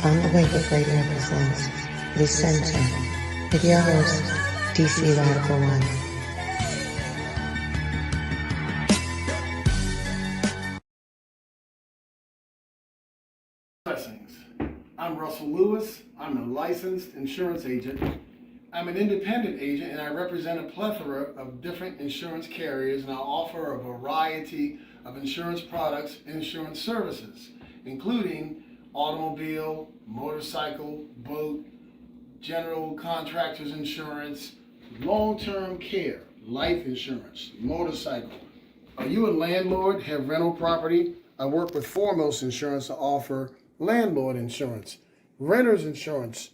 On the Wake of Great Men presents The Center with your host, DC Radical One. Blessings. I'm Russell Lewis. I'm a licensed insurance agent. I'm an independent agent and I represent a plethora of different insurance carriers, and I offer a variety of insurance products and insurance services, including automobile, motorcycle, boat, general contractors insurance, long-term care, life insurance, motorcycle. Are you a landlord, have rental property? I work with Foremost Insurance to offer landlord insurance, renter's insurance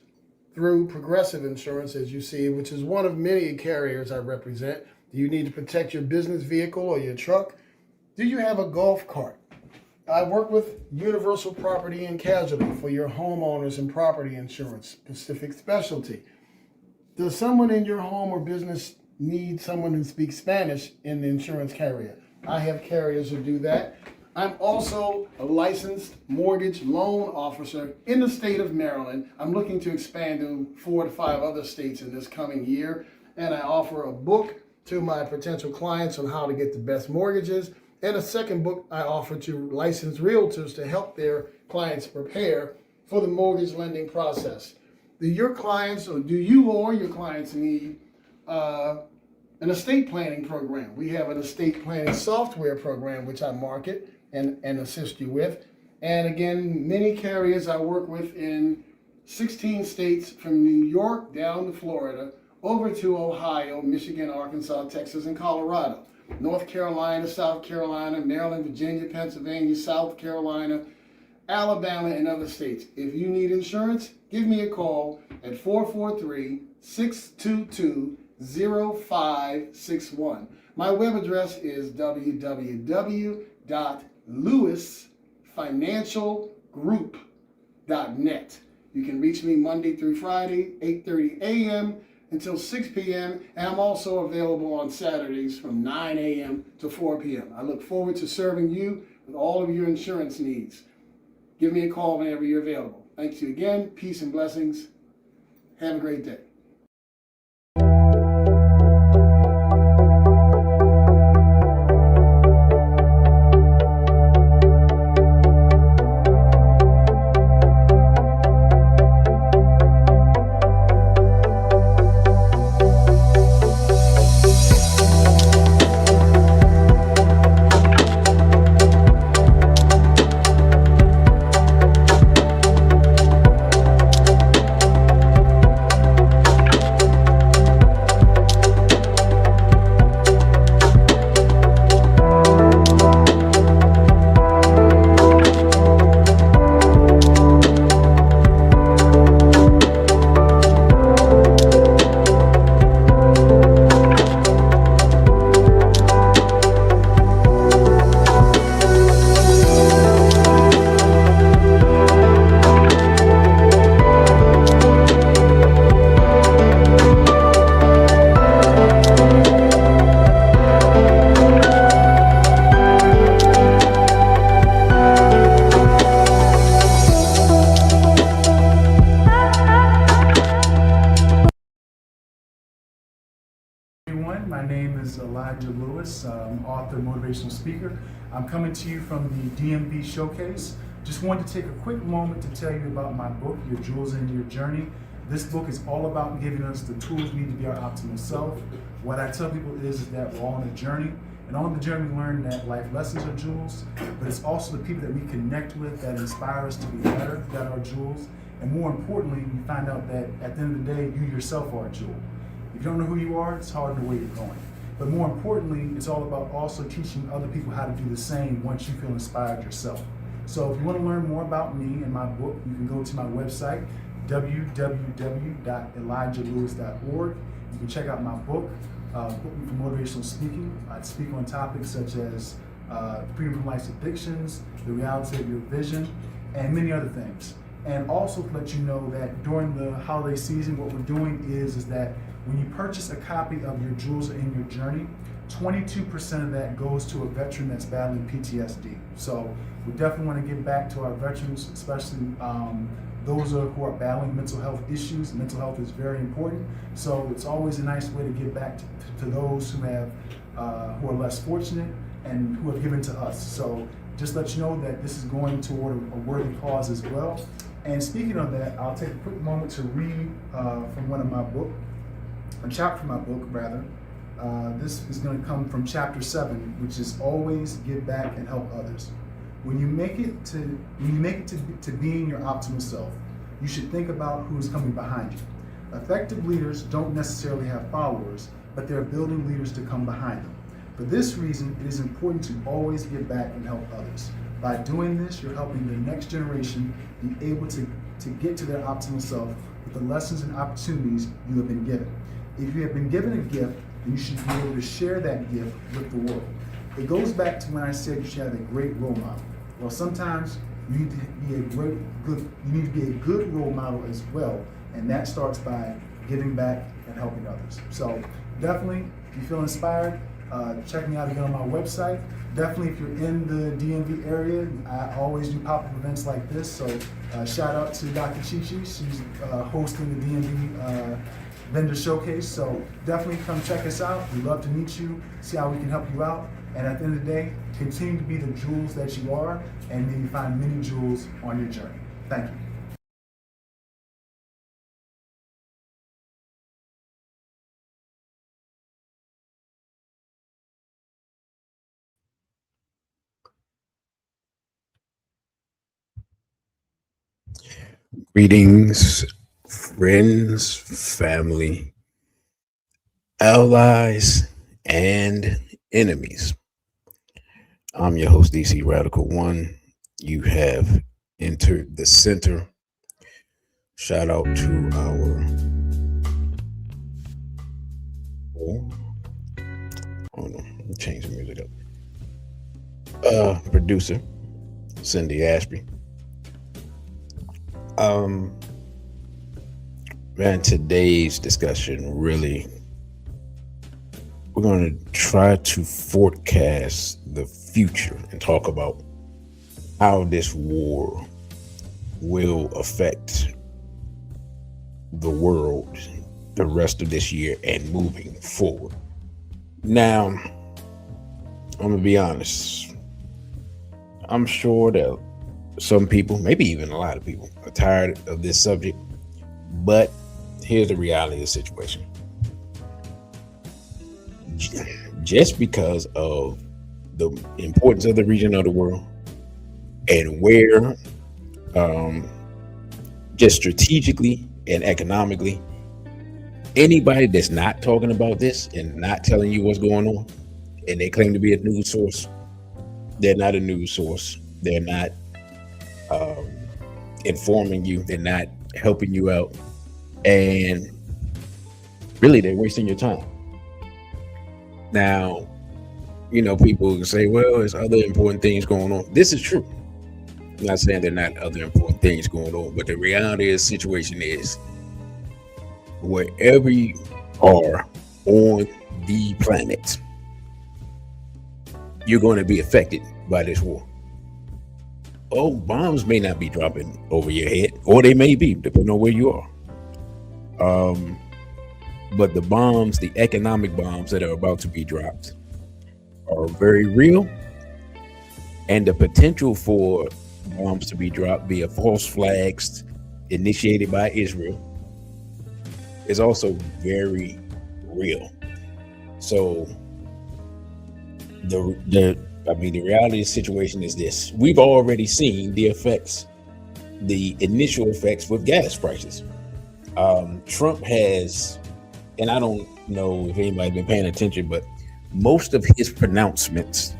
through Progressive Insurance, as you see, which is one of many carriers I represent. Do you need to protect your business vehicle or your truck? Do you have a golf cart? I work with Universal Property and Casualty for your homeowners and property insurance, specific specialty. Does someone in your home or business need someone who speaks Spanish in the insurance carrier? I have carriers who do that. I'm also a licensed mortgage loan officer in the state of Maryland. I'm looking to expand to 4 to 5 other states in this coming year. And I offer a book to my potential clients on how to get the best mortgages. And a second book I offer to licensed realtors to help their clients prepare for the mortgage lending process. Do your clients or your clients need an estate planning program? We have an estate planning software program which I market and assist you with. And again, many carriers I work with in 16 states from New York down to Florida, over to Ohio, Michigan, Arkansas, Texas, and Colorado. North Carolina, South Carolina, Maryland, Virginia, Pennsylvania, South Carolina, Alabama, and other states. If you need insurance, give me a call at 443-622-0561. My web address is www.lewisfinancialgroup.net. You can reach me Monday through Friday, 8:30 a.m. until 6 p.m. And I'm also available on Saturdays from 9 a.m. to 4 p.m. I look forward to serving you with all of your insurance needs. Give me a call whenever you're available. Thanks you again. Peace and blessings. Have a great day. My name is Elijah Lewis. I'm author, motivational speaker. I'm coming to you from the DMV Showcase. Just wanted to take a quick moment to tell you about my book, Your Jewels in Your Journey. This book is all about giving us the tools we need to be our optimal self. What I tell people is that we're all on a journey, and on the journey we learn that life lessons are jewels, but it's also the people that we connect with that inspire us to be better that are jewels. And more importantly, we find out that at the end of the day, you yourself are a jewel. If you don't know who you are, it's hard to know where you're going. But more importantly, it's all about also teaching other people how to do the same once you feel inspired yourself. So if you want to learn more about me and my book, you can go to my website, www.elijahlewis.org. You can check out my book, Book Me for Motivational Speaking. I speak on topics such as freedom from life's addictions, the reality of your vision, and many other things. And also to let you know that during the holiday season, what we're doing is that when you purchase a copy of Your Jewels in Your Journey, 22% of that goes to a veteran that's battling PTSD. So we definitely want to give back to our veterans, especially those who are battling mental health issues. Mental health is very important, so it's always a nice way to give back to those who are less fortunate and who have given to us. So just let you know that this is going toward a worthy cause as well. And speaking of that, I'll take a quick moment to read from a chapter from my book rather. This is going to come from chapter 7, which is always give back and help others. When you make it to being your optimal self, you should think about who's coming behind you. Effective leaders don't necessarily have followers, but they're building leaders to come behind them. For this reason, it is important to always give back and help others. By doing this, you're helping the next generation be able to get to their optimal self with the lessons and opportunities you have been given. If you have been given a gift, then you should be able to share that gift with the world. It goes back to when I said you should have a great role model. Well, sometimes you need to be a good role model as well, and that starts by giving back and helping others. So definitely, if you feel inspired, check me out again on my website. Definitely, if you're in the DMV area, I always do pop-up events like this. So shout out to Dr. Chi-Chi. She's hosting the DMV vendor showcase. So definitely come check us out. We'd love to meet you, see how we can help you out. And at the end of the day, continue to be the jewels that you are, and may you find many jewels on your journey. Thank you. Greetings, friends, family, allies, and enemies. I'm your host, DC Radical One. You have entered the center. Shout out to our hold on, change the music up. Producer, Cindy Ashby. Man, today's discussion really, we're going to try to forecast the future and talk about how this war will affect the world the rest of this year and moving forward. Now, I'm going to be honest. I'm sure that some people, maybe even a lot of people, are tired of this subject, but here's the reality of the situation. Just because of the importance of the region of the world and where, just strategically and economically, anybody that's not talking about this and not telling you what's going on, and they claim to be a news source, they're not a news source. They're not informing you. They're not helping you out, and really they're wasting your time. Now, people can say, well, there's other important things going on. This is true. I'm not saying there are not other important things going on, but the reality of the situation is wherever you are on the planet, you're going to be affected by this war. Oh, bombs may not be dropping over your head, or they may be, depending on where you are. But the bombs, the economic bombs that are about to be dropped, are very real. And the potential for bombs to be dropped via false flags initiated by Israel is also very real. So the reality of the situation is this. We've already seen the initial effects with gas prices. Trump has, and I don't know if anybody's been paying attention, but most of his pronouncements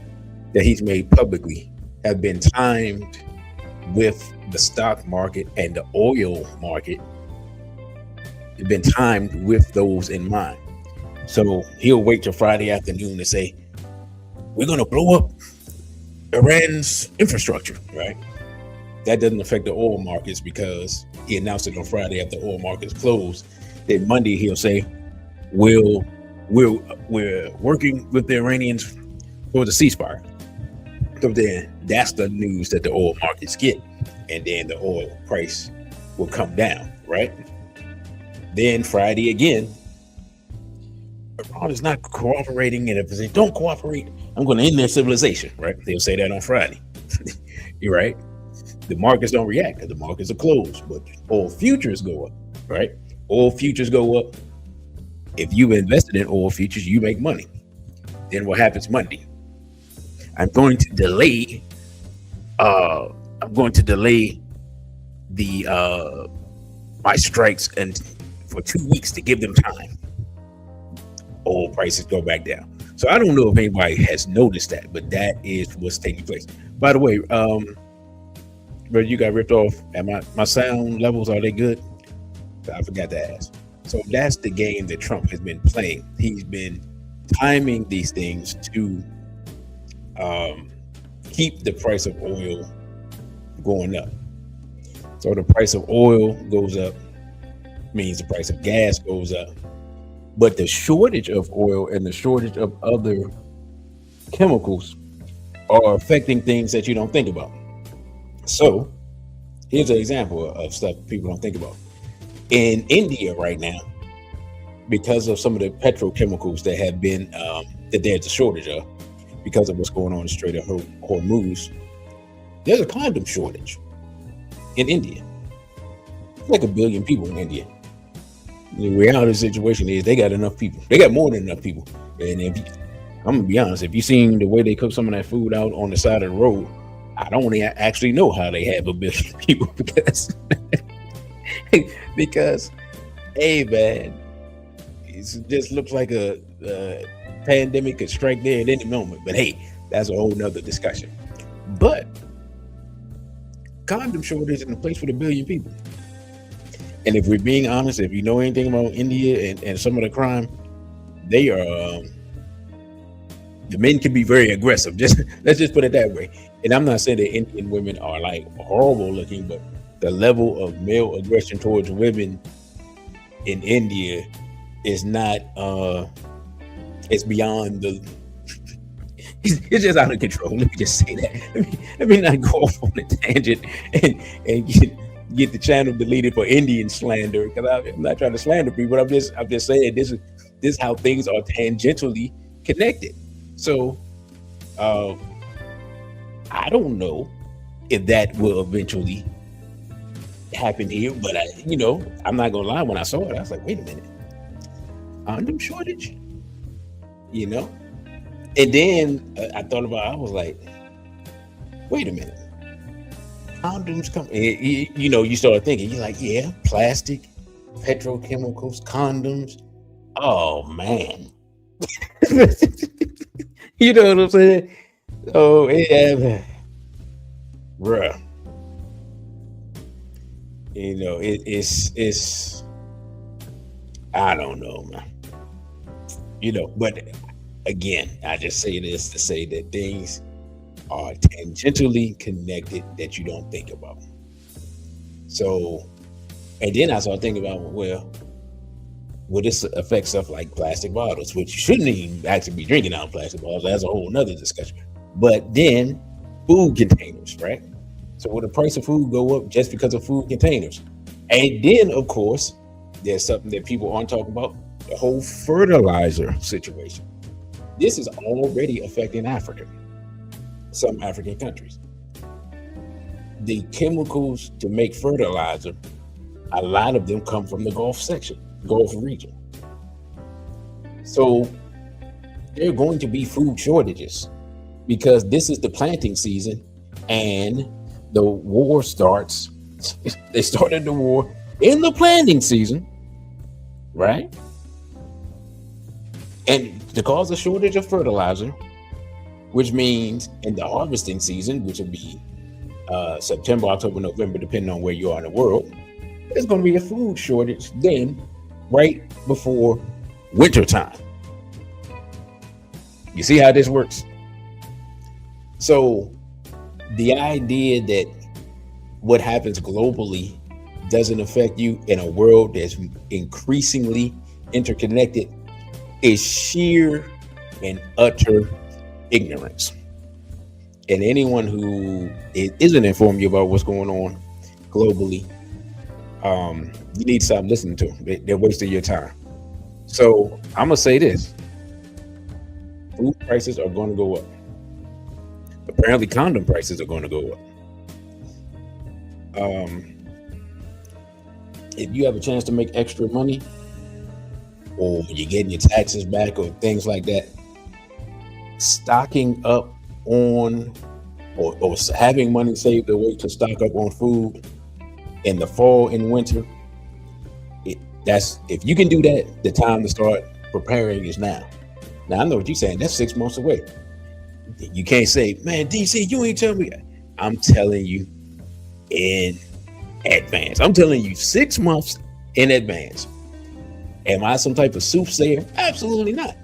that he's made publicly have been timed with the stock market and the oil market. They've been timed with those in mind. So he'll wait till Friday afternoon to say, we're going to blow up Iran's infrastructure, right? That doesn't affect the oil markets because he announced it on Friday after oil markets closed. Then Monday he'll say, we're working with the Iranians for the ceasefire. So then that's the news that the oil markets get. And then the oil price will come down, right? Then Friday again, Iran is not cooperating, and if they don't cooperate, I'm going to end their civilization, right? They'll say that on Friday. You're right. The markets don't react because the markets are closed, but oil futures go up, right? Oil futures go up. If you've invested in oil futures, you make money. Then what happens Monday? I'm going to delay the my strikes and for 2 weeks to give them time. Oil prices go back down. So I don't know if anybody has noticed that, but that is what's taking place. By the way, but you got ripped off. And my sound levels, are they good? I forgot to ask. So that's the game that Trump has been playing. He's been timing these things to keep the price of oil going up. So the price of oil goes up, means the price of gas goes up. But the shortage of oil and the shortage of other chemicals are affecting things that you don't think about. So here's an example of stuff people don't think about. In India right now, because of some of the petrochemicals that have been, that there's a shortage of, because of what's going on in the Strait of Hormuz, there's a condom shortage in India. It's like 1 billion people in India. The reality of the situation is they got enough people. They got more than enough people. And I'm gonna be honest, if you seen the way they cook some of that food out on the side of the road, I don't actually know how they have 1 billion people because hey man, it just looks like a pandemic could strike there at any moment. But hey, that's a whole nother discussion. But condom shortage in a place with 1 billion people. And if we're being honest, if you know anything about India and some of the crime, they are, the men can be very aggressive. Let's just put it that way. And I'm not saying that Indian women are like horrible looking, but the level of male aggression towards women in India is not, it's beyond the, it's just out of control. Let me just say that. Let me not go off on a tangent and get the channel deleted for Indian slander, because I'm not trying to slander people. I'm just saying this is how things are tangentially connected. So I don't know if that will eventually happen here, but I'm not gonna lie, when I saw it I was like, wait a minute, condom shortage, and then I thought about it, I was like, wait a minute, condoms come, you start thinking, you're like, yeah, plastic, petrochemicals, condoms, oh man. You know what I'm saying? Oh yeah, bruh. It's I don't know, man. But again, I just say this to say that things are tangentially connected that you don't think about. So, and then I started thinking about, well, will this affect stuff like plastic bottles, which you shouldn't even actually be drinking out of plastic bottles? That's a whole nother discussion. But then food containers, right? So will the price of food go up just because of food containers? And then, of course, there's something that people aren't talking about, the whole fertilizer situation. This is already affecting Africa, some African countries. The chemicals to make fertilizer, a lot of them come from the Gulf region. So there are going to be food shortages because this is the planting season and the war starts. They started the war in the planting season, right? And to cause a shortage of fertilizer, which means in the harvesting season, which will be September, October, November, depending on where you are in the world, there's going to be a food shortage then right before winter time. You see how this works? So the idea that what happens globally doesn't affect you in a world that's increasingly interconnected is sheer and utter ignorance. And anyone who isn't informed about what's going on globally You need to stop listening to them. They're wasting your time. So I'm gonna say this: food prices are going to go up. Apparently, condom prices are going to go up. If you have a chance to make extra money, or you're getting your taxes back, or things like that, stocking up on, or having money saved away to stock up on food in the fall and winter, that's, if you can do that, the time to start preparing is now. Now I know what you're saying. That's 6 months away. You can't say, man, DC, you ain't telling me. I'm telling you in advance. I'm telling you 6 months in advance. Am I some type of soothsayer? Absolutely not.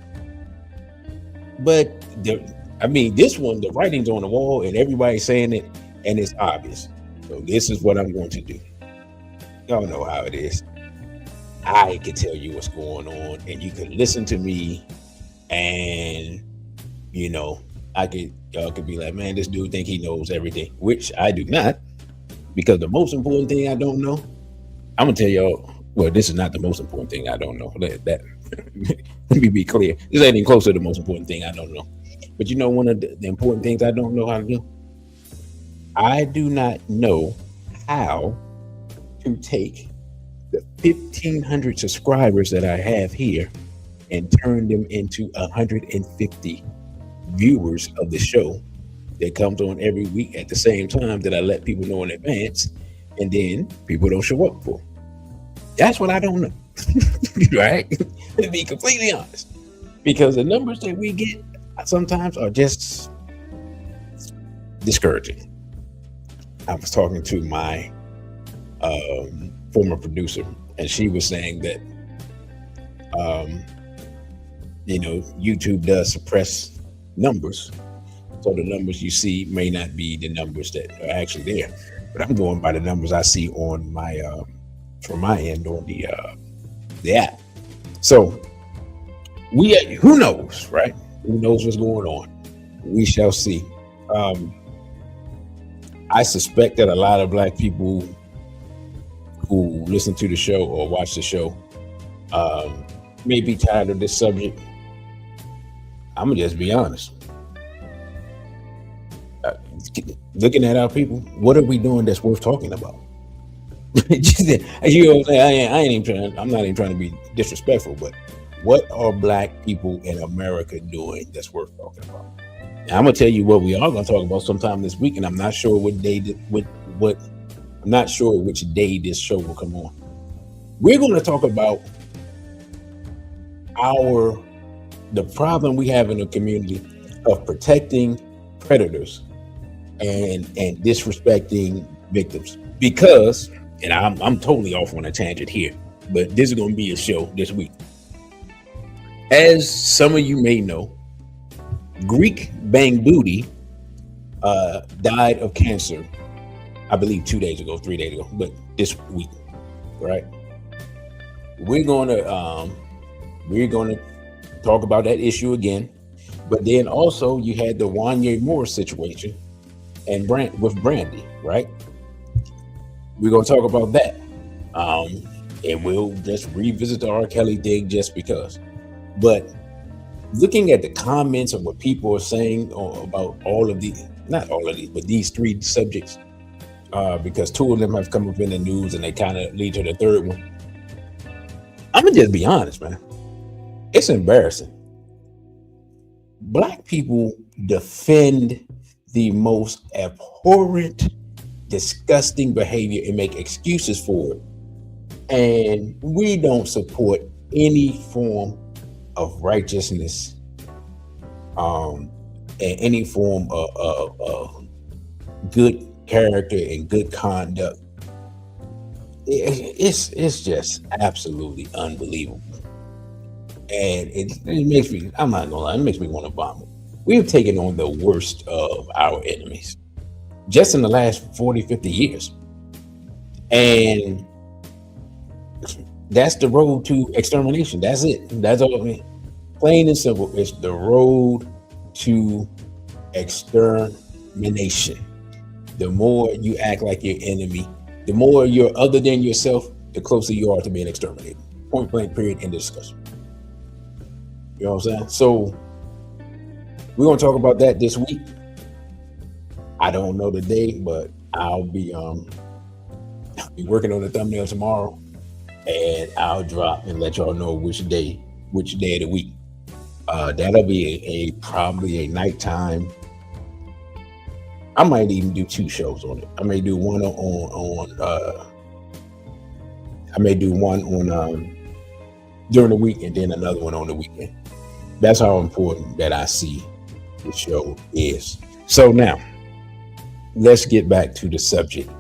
But this one, the writing's on the wall and everybody's saying it, and it's obvious. So this is what I'm going to do. Y'all know how it is. I can tell you what's going on, and you can listen to me, and y'all could be like, man, this dude think he knows everything, which I do not, because the most important thing I don't know, I'm gonna tell y'all. Well, this is not the most important thing I don't know. Let me be clear. This ain't even close to the most important thing I don't know. But one of the important things I don't know how to do? I do not know how to take the 1,500 subscribers that I have here and turn them into 150 viewers of the show that comes on every week at the same time that I let people know in advance, and then people don't show up for. That's what I don't know. Right? To be completely honest. Because the numbers that we get sometimes are just discouraging. I was talking to my former producer, and she was saying that YouTube does suppress numbers. So the numbers you see may not be the numbers that are actually there. But I'm going by the numbers I see on my from my end on the app. So who knows, right? Who knows what's going on? We shall see. I suspect that a lot of Black people who listen to the show or watch the show may be tired of this subject. I'm gonna just be honest. Looking at our people, what are we doing that's worth talking about? You know what I'm saying? I'm not even trying to be disrespectful, but what are Black people in America doing that's worth talking about? Now, I'm gonna tell you what we are gonna talk about sometime this week, and I'm not sure what day I'm not sure which day this show will come on. We're gonna talk about the problem we have in the community of protecting predators and disrespecting victims. Because, and I'm totally off on a tangent here, but this is going to be a show this week. As some of you may know, Greek Bang Booty died of cancer, I believe 3 days ago, but this week, right? We're going to talk about that issue again, but then also you had the Wanya Moore situation and with Brandy, right? We're going to talk about that. And we'll just revisit the R. Kelly thing just because. But looking at the comments of what people are saying about not all of these, but these three subjects, because two of them have come up in the news and they kind of lead to the third one. I'm going to just be honest, man. It's embarrassing. Black people defend the most abhorrent, disgusting behavior and make excuses for it. And we don't support any form of righteousness, and any form of good character and good conduct. It's just absolutely unbelievable. And it makes me, I'm not gonna lie, it makes me want to vomit. We have taken on the worst of our enemies just in the last 40, 50 years. And that's the road to extermination. That's it. That's all. I mean, plain and simple. It's the road to extermination. The more you act like your enemy, The more you're other than yourself, the closer you are to being exterminated. Point blank, period, end of discussion. You know what I'm saying? So we're gonna talk about that this week. I don't know the day, but I'll be working on the thumbnail tomorrow, and I'll drop and let y'all know which day of the week. That'll be probably a nighttime. I might even do 2 shows on it. I may do one on during the week, and then another one on the weekend. That's how important that I see the show is. So now, let's get back to the subject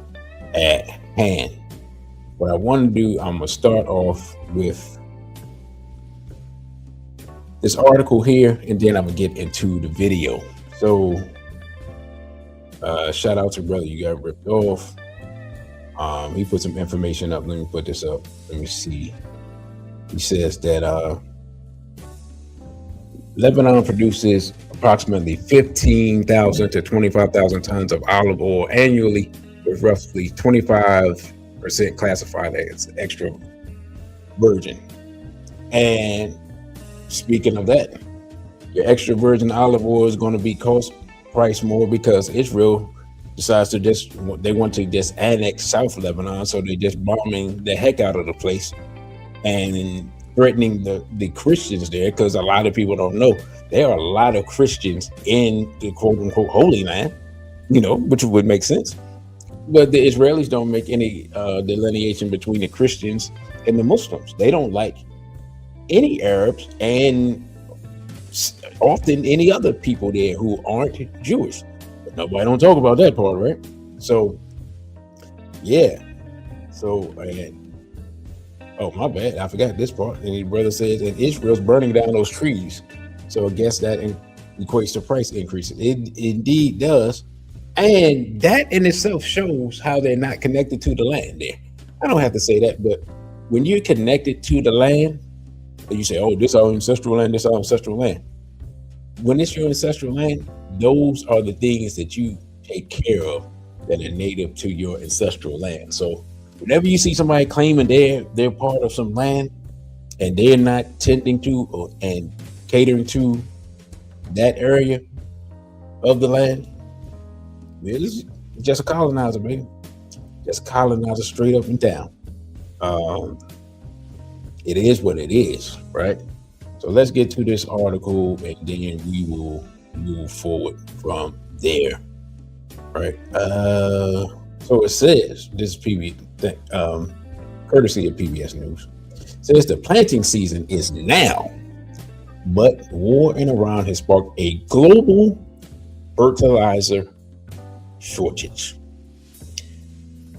at hand. What I want to do, I'm gonna start off with this article here, and then I'm gonna get into the video. So, shout out to brother, you got ripped off. He put some information up. Let me put this up. Let me see. He says that Lebanon produces approximately 15,000 to 25,000 tons of olive oil annually, with roughly 25% classified as extra virgin. And speaking of that, your extra virgin olive oil is going to be priced more because Israel decides they want to just annex South Lebanon, so they're just bombing the heck out of the place and threatening the Christians there, because a lot of people don't know there are a lot of Christians in the quote unquote Holy Land, which would make sense. But the Israelis don't make any delineation between the Christians and the Muslims. They don't like any Arabs and often any other people there who aren't Jewish. But nobody don't talk about that part, right? So, yeah. So, oh, my bad. I forgot this part. And his brother says, and Israel's burning down those trees. So I guess that equates to price increases. It indeed does. And that in itself shows how they're not connected to the land there. I don't have to say that, but when you're connected to the land, and you say, oh, this is our ancestral land, this is our ancestral land. When it's your ancestral land, those are the things that you take care of that are native to your ancestral land. So whenever you see somebody claiming they're part of some land and they're not tending to and catering to that area of the land, it's just a colonizer, baby. Just a colonizer straight up and down. It is what it is, right? So let's get to this article, and then we will move forward from there, right? So it says, this is courtesy of PBS News, says the planting season is now, but war in Iran has sparked a global fertilizer shortage.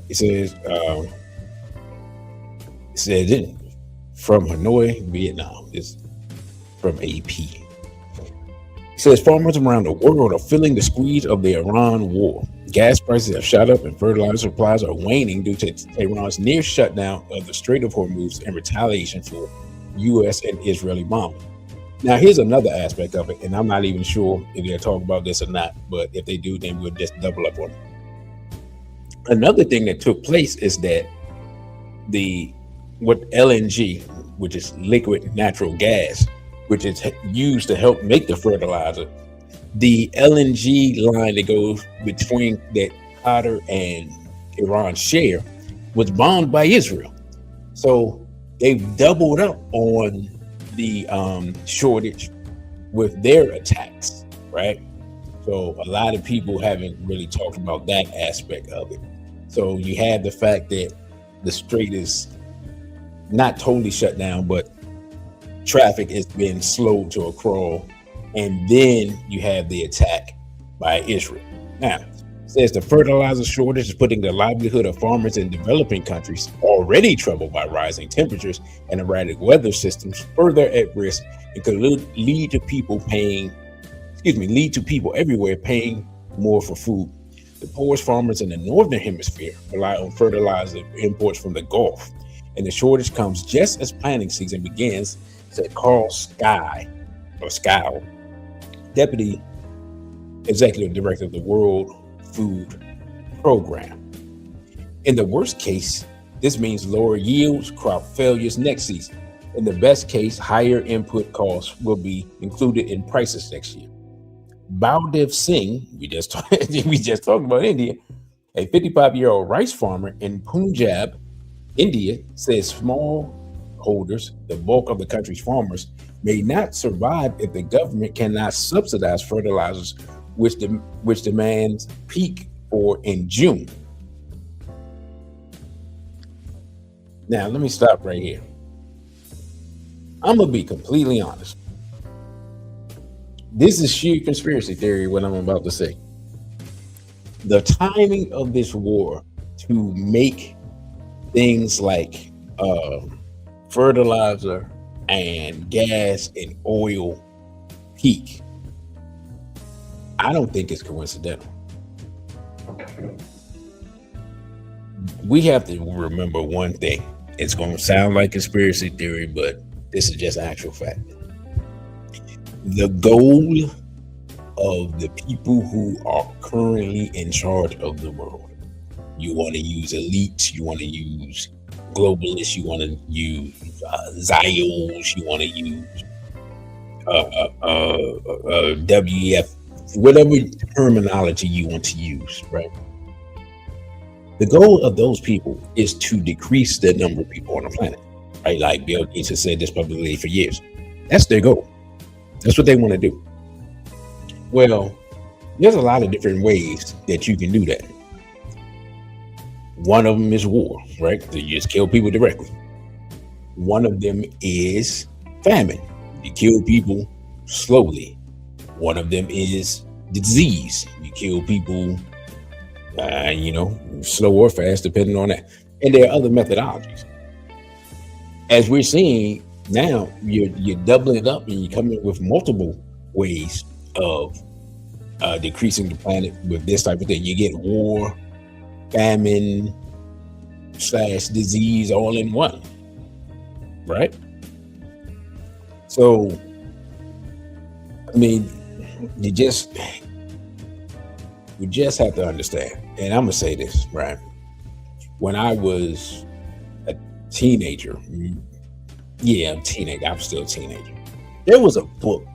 It says, from Hanoi, Vietnam. It's from AP. It says farmers around the world are feeling the squeeze of the Iran war. Gas prices have shot up and fertilizer supplies are waning due to Tehran's near shutdown of the Strait of Hormuz in retaliation for U.S. and Israeli bombing. Now, here's another aspect of it, and I'm not even sure if they're talking about this or not, but if they do, then we'll just double up on it. Another thing that took place is that what LNG, which is liquid natural gas, which is used to help make the fertilizer, the LNG line that goes between that Qatar and Iran share was bombed by Israel. So they've doubled up on the shortage with their attacks, right? So a lot of people haven't really talked about that aspect of it. So you have the fact that the strait is not totally shut down, but traffic has been slowed to a crawl. And then you have the attack by Israel. Now, it says the fertilizer shortage is putting the livelihood of farmers in developing countries already troubled by rising temperatures and erratic weather systems further at risk, and could lead to people everywhere paying more for food. The poorest farmers in the northern hemisphere rely on fertilizer imports from the Gulf, and the shortage comes just as planting season begins, said Carl Scow, Deputy Executive Director of the World Food Program. In the worst case, this means lower yields, crop failures next season. In the best case, higher input costs will be included in prices next year. Baldev Singh, we just talked about India, a 55-year-old rice farmer in Punjab, India, says smallholders, the bulk of the country's farmers, may not survive if the government cannot subsidize fertilizers, which demands peak for in June. Now, let me stop right here. I'm going to be completely honest. This is sheer conspiracy theory, what I'm about to say. The timing of this war to make things like fertilizer and gas and oil peak, I don't think it's coincidental. We have to remember one thing. It's going to sound like conspiracy theory, but this is just actual fact. The goal of the people who are currently in charge of the world, you want to use elites, you want to use globalists, you want to use Zelle, you want to use WF, whatever terminology you want to use, right? The goal of those people is to decrease the number of people on the planet, right? Like Bill Gates has said this publicly for years. That's their goal. That's what they want to do. Well, there's a lot of different ways that you can do that. One of them is war, right? So you just kill people directly. One of them is famine. You kill people slowly. One of them is disease. You kill people, slow or fast, depending on that. And there are other methodologies. As we're seeing now, you're doubling it up and you're coming with multiple ways of decreasing the planet with this type of thing. You get war, famine / disease all in one, right? So, I mean, you just have to understand. And I'm gonna say this, right? When I was a teenager, I'm still a teenager. There was a book,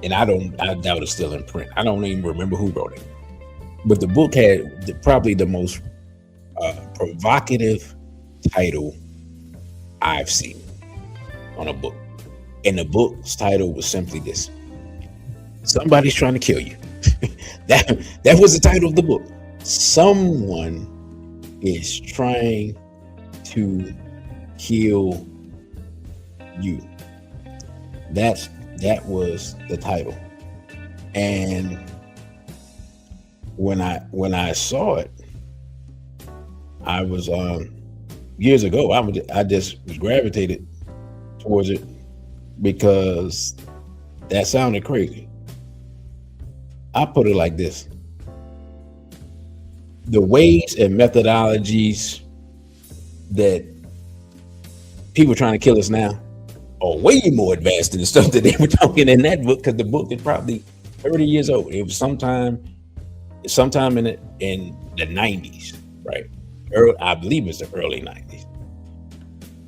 and I doubt it's still in print. I don't even remember who wrote it, but the book had probably the most provocative title I've seen on a book. And the book's title was simply this: somebody's trying to kill you. That was the title of the book. Someone is trying to kill you. That was the title. And when I saw it, I was years ago, I just was gravitated towards it because that sounded crazy. I put it like this: the ways and methodologies that people trying to kill us now are way more advanced than the stuff that they were talking in that book, because the book is probably 30 years old. It was sometime in the 90s, right? I believe it's the early 90s.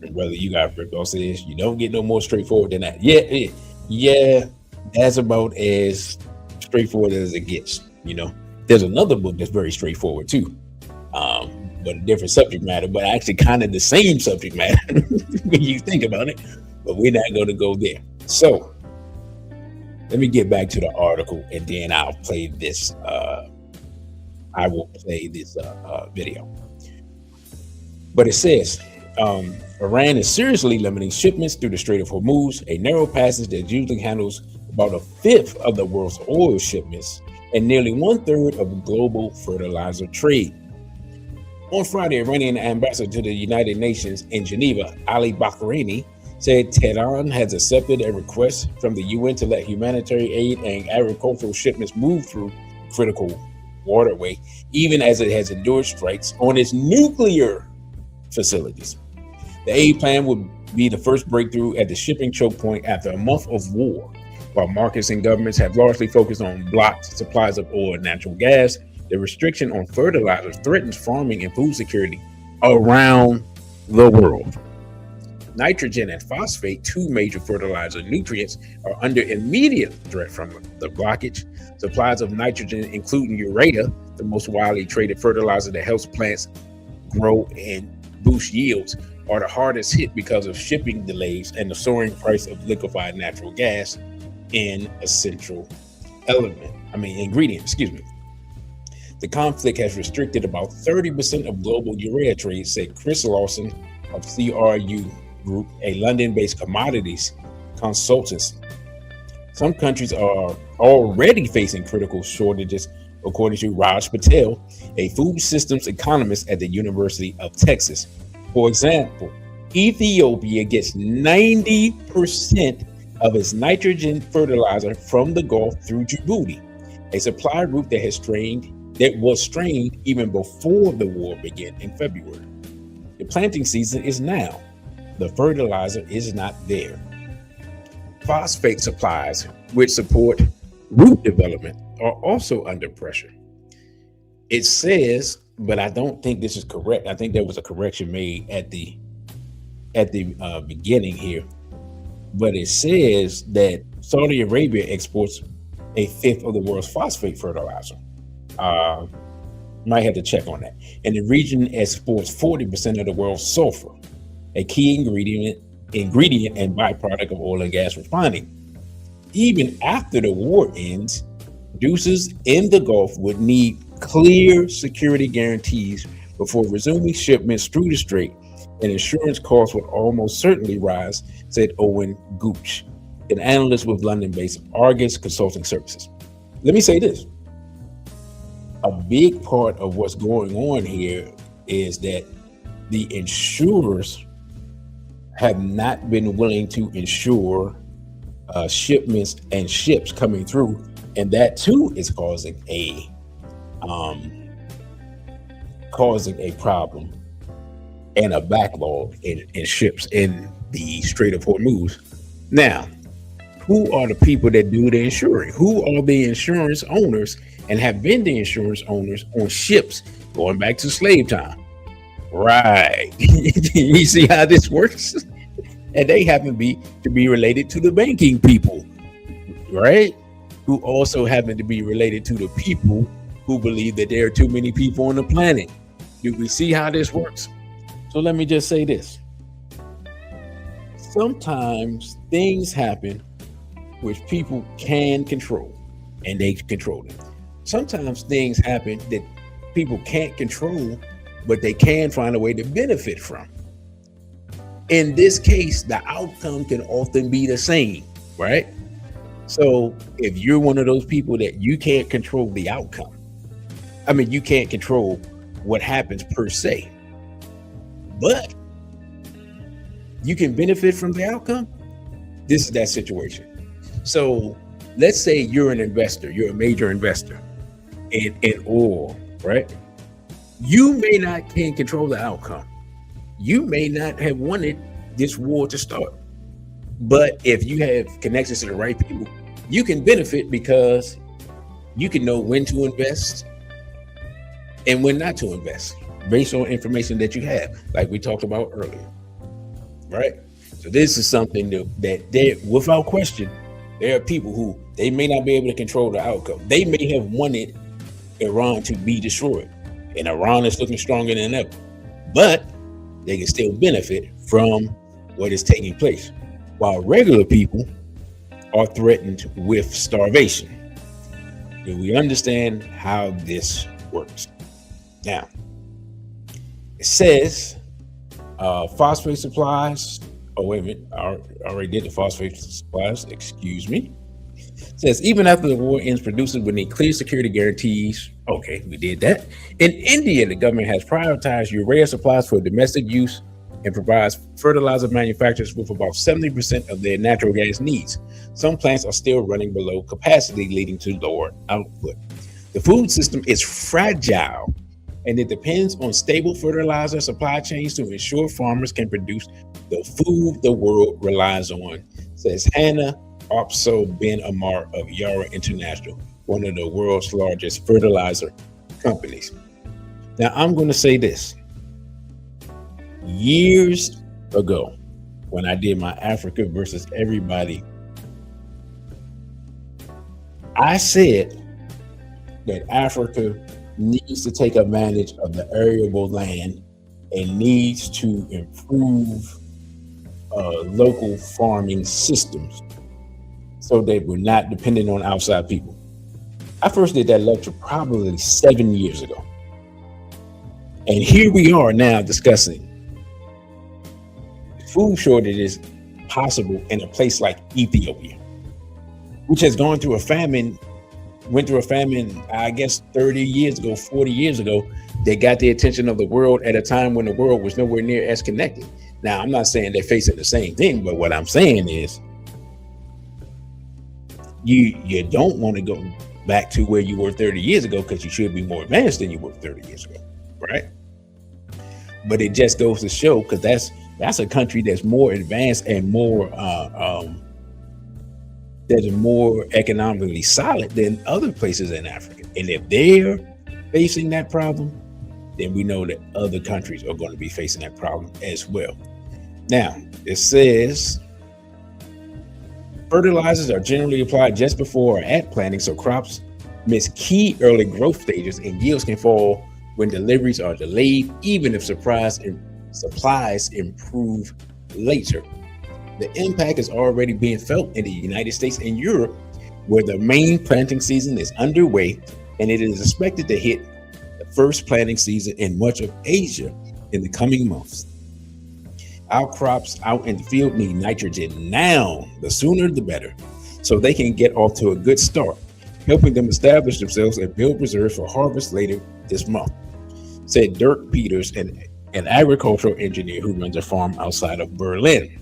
And whether you got football says, you don't get no more straightforward than that. Yeah, that's about as straightforward as it gets. There's another book that's very straightforward too, but a different subject matter, but actually kind of the same subject matter when you think about it. But we're not going to go there. So let me get back to the article, and then I'll play this. I will play this video. But it says, Iran is seriously limiting shipments through the Strait of Hormuz, a narrow passage that usually handles about a fifth of the world's oil shipments and nearly 1/3 of global fertilizer trade. On Friday, Iranian ambassador to the United Nations in Geneva, Ali Bahrani, said Tehran has accepted a request from the UN to let humanitarian aid and agricultural shipments move through critical waterway, even as it has endured strikes on its nuclear facilities. The aid plan would be the first breakthrough at the shipping choke point after a month of war. While markets and governments have largely focused on blocked supplies of oil and natural gas, The restriction on fertilizer threatens farming and food security around the world. Nitrogen and phosphate, two major fertilizer nutrients, are under immediate threat from the blockage. Supplies of nitrogen, including urea, the most widely traded fertilizer that helps plants grow and boost yields, are the hardest hit because of shipping delays and the soaring price of liquefied natural gas, an essential ingredient. The conflict has restricted about 30% of global urea trade, said Chris Lawson of CRU Group, a London-based commodities consultancy. Some countries are already facing critical shortages, according to Raj Patel, a food systems economist at the University of Texas. For example, Ethiopia gets 90% of its nitrogen fertilizer from the Gulf through Djibouti, a supply route that was strained even before the war began in February. The planting season is now. The fertilizer is not there. Phosphate supplies, which support root development, are also under pressure. It says, but I don't think this is correct. I think there was a correction made at the beginning here. But it says that Saudi Arabia exports a fifth of the world's phosphate fertilizer. Might have to check on that. And the region exports 40% of the world's sulfur, a key ingredient and byproduct of oil and gas refining. Even after the war ends, producers in the Gulf would need clear security guarantees before resuming shipments through the strait, and insurance costs would almost certainly rise, said Owen Gooch, an analyst with London-based Argus Consulting Services. Let me say this. A big part of what's going on here is that the insurers have not been willing to insure shipments and ships coming through, and that too is causing a problem and a backlog in ships in the Strait of Hormuz. Now, who are the people that do the insuring? Who are the insurance owners and have been the insurance owners on ships going back to slave time? Right. You see how this works? And they happen to be related to the banking people, right? Who also happen to be related to the people who believe that there are too many people on the planet. Do we see how this works? So let me just say this. Sometimes things happen which people can control, and they control it. Sometimes things happen that people can't control, but they can find a way to benefit from. In this case, the outcome can often be the same, right? So if you're one of those people that you can't control the outcome, you can't control what happens per se, but you can benefit from the outcome, this is that situation. So let's say you're an investor, you're a major investor in oil, right? You may not can control the outcome. You may not have wanted this war to start, but if you have connections to the right people, you can benefit because you can know when to invest and when not to invest based on information that you have, like we talked about earlier, right? So this is something that without question, there are people who they may not be able to control the outcome. They may have wanted Iran to be destroyed, and Iran is looking stronger than ever, but they can still benefit from what is taking place, while regular people are threatened with starvation. Do we understand how this works? Now, it says phosphate supplies. Oh, wait a minute. I already did the phosphate supplies. Excuse me. It says even after the war ends, producers would need clear security guarantees. Okay, we did that. In India, the government has prioritized urea supplies for domestic use and provides fertilizer manufacturers with about 70% of their natural gas needs. Some plants are still running below capacity, leading to lower output. The food system is fragile, and it depends on stable fertilizer supply chains to ensure farmers can produce the food the world relies on, says Hannah Opso Ben Amar of Yara International, one of the world's largest fertilizer companies. Now, I'm going to say this. Years ago, when I did my Africa versus everybody, I said that Africa needs to take advantage of the arable land and needs to improve local farming systems so that we're not dependent on outside people. I first did that lecture probably 7 years ago. And here we are now discussing food shortages possible in a place like Ethiopia, which has went through a famine, I guess 30 years ago, 40 years ago. They got the attention of the world at a time when the world was nowhere near as connected. Now, I'm not saying they're facing the same thing, but what I'm saying is you don't want to go back to where you were 30 years ago, because you should be more advanced than you were 30 years ago, right? But it just goes to show, because that's a country that's more advanced and more that is more economically solid than other places in Africa. And if they're facing that problem, then we know that other countries are going to be facing that problem as well. Now, it says fertilizers are generally applied just before or at planting, so crops miss key early growth stages and yields can fall when deliveries are delayed, even if supplies improve later. The impact is already being felt in the United States and Europe, where the main planting season is underway, and it is expected to hit the first planting season in much of Asia in the coming months. Our crops out in the field need nitrogen now, the sooner the better, so they can get off to a good start, helping them establish themselves and build reserves for harvest later this month, said Dirk Peters, an agricultural engineer who runs a farm outside of Berlin.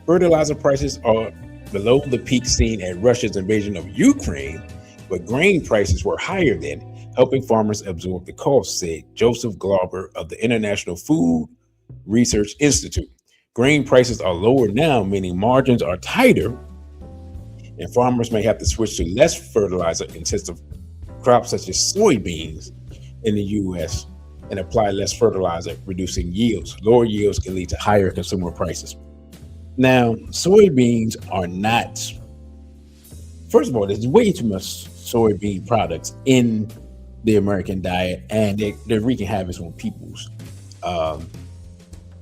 Fertilizer prices are below the peak seen at Russia's invasion of Ukraine, but grain prices were higher then, helping farmers absorb the cost, said Joseph Glauber of the International Food Research Institute. Grain prices are lower now, meaning margins are tighter, and farmers may have to switch to less fertilizer-intensive crops such as soybeans in the U.S. and apply less fertilizer, reducing yields. Lower yields can lead to higher consumer prices. Now, soybeans are not, first of all, there's way too much soybean products in the American diet, and they're wreaking havoc on people's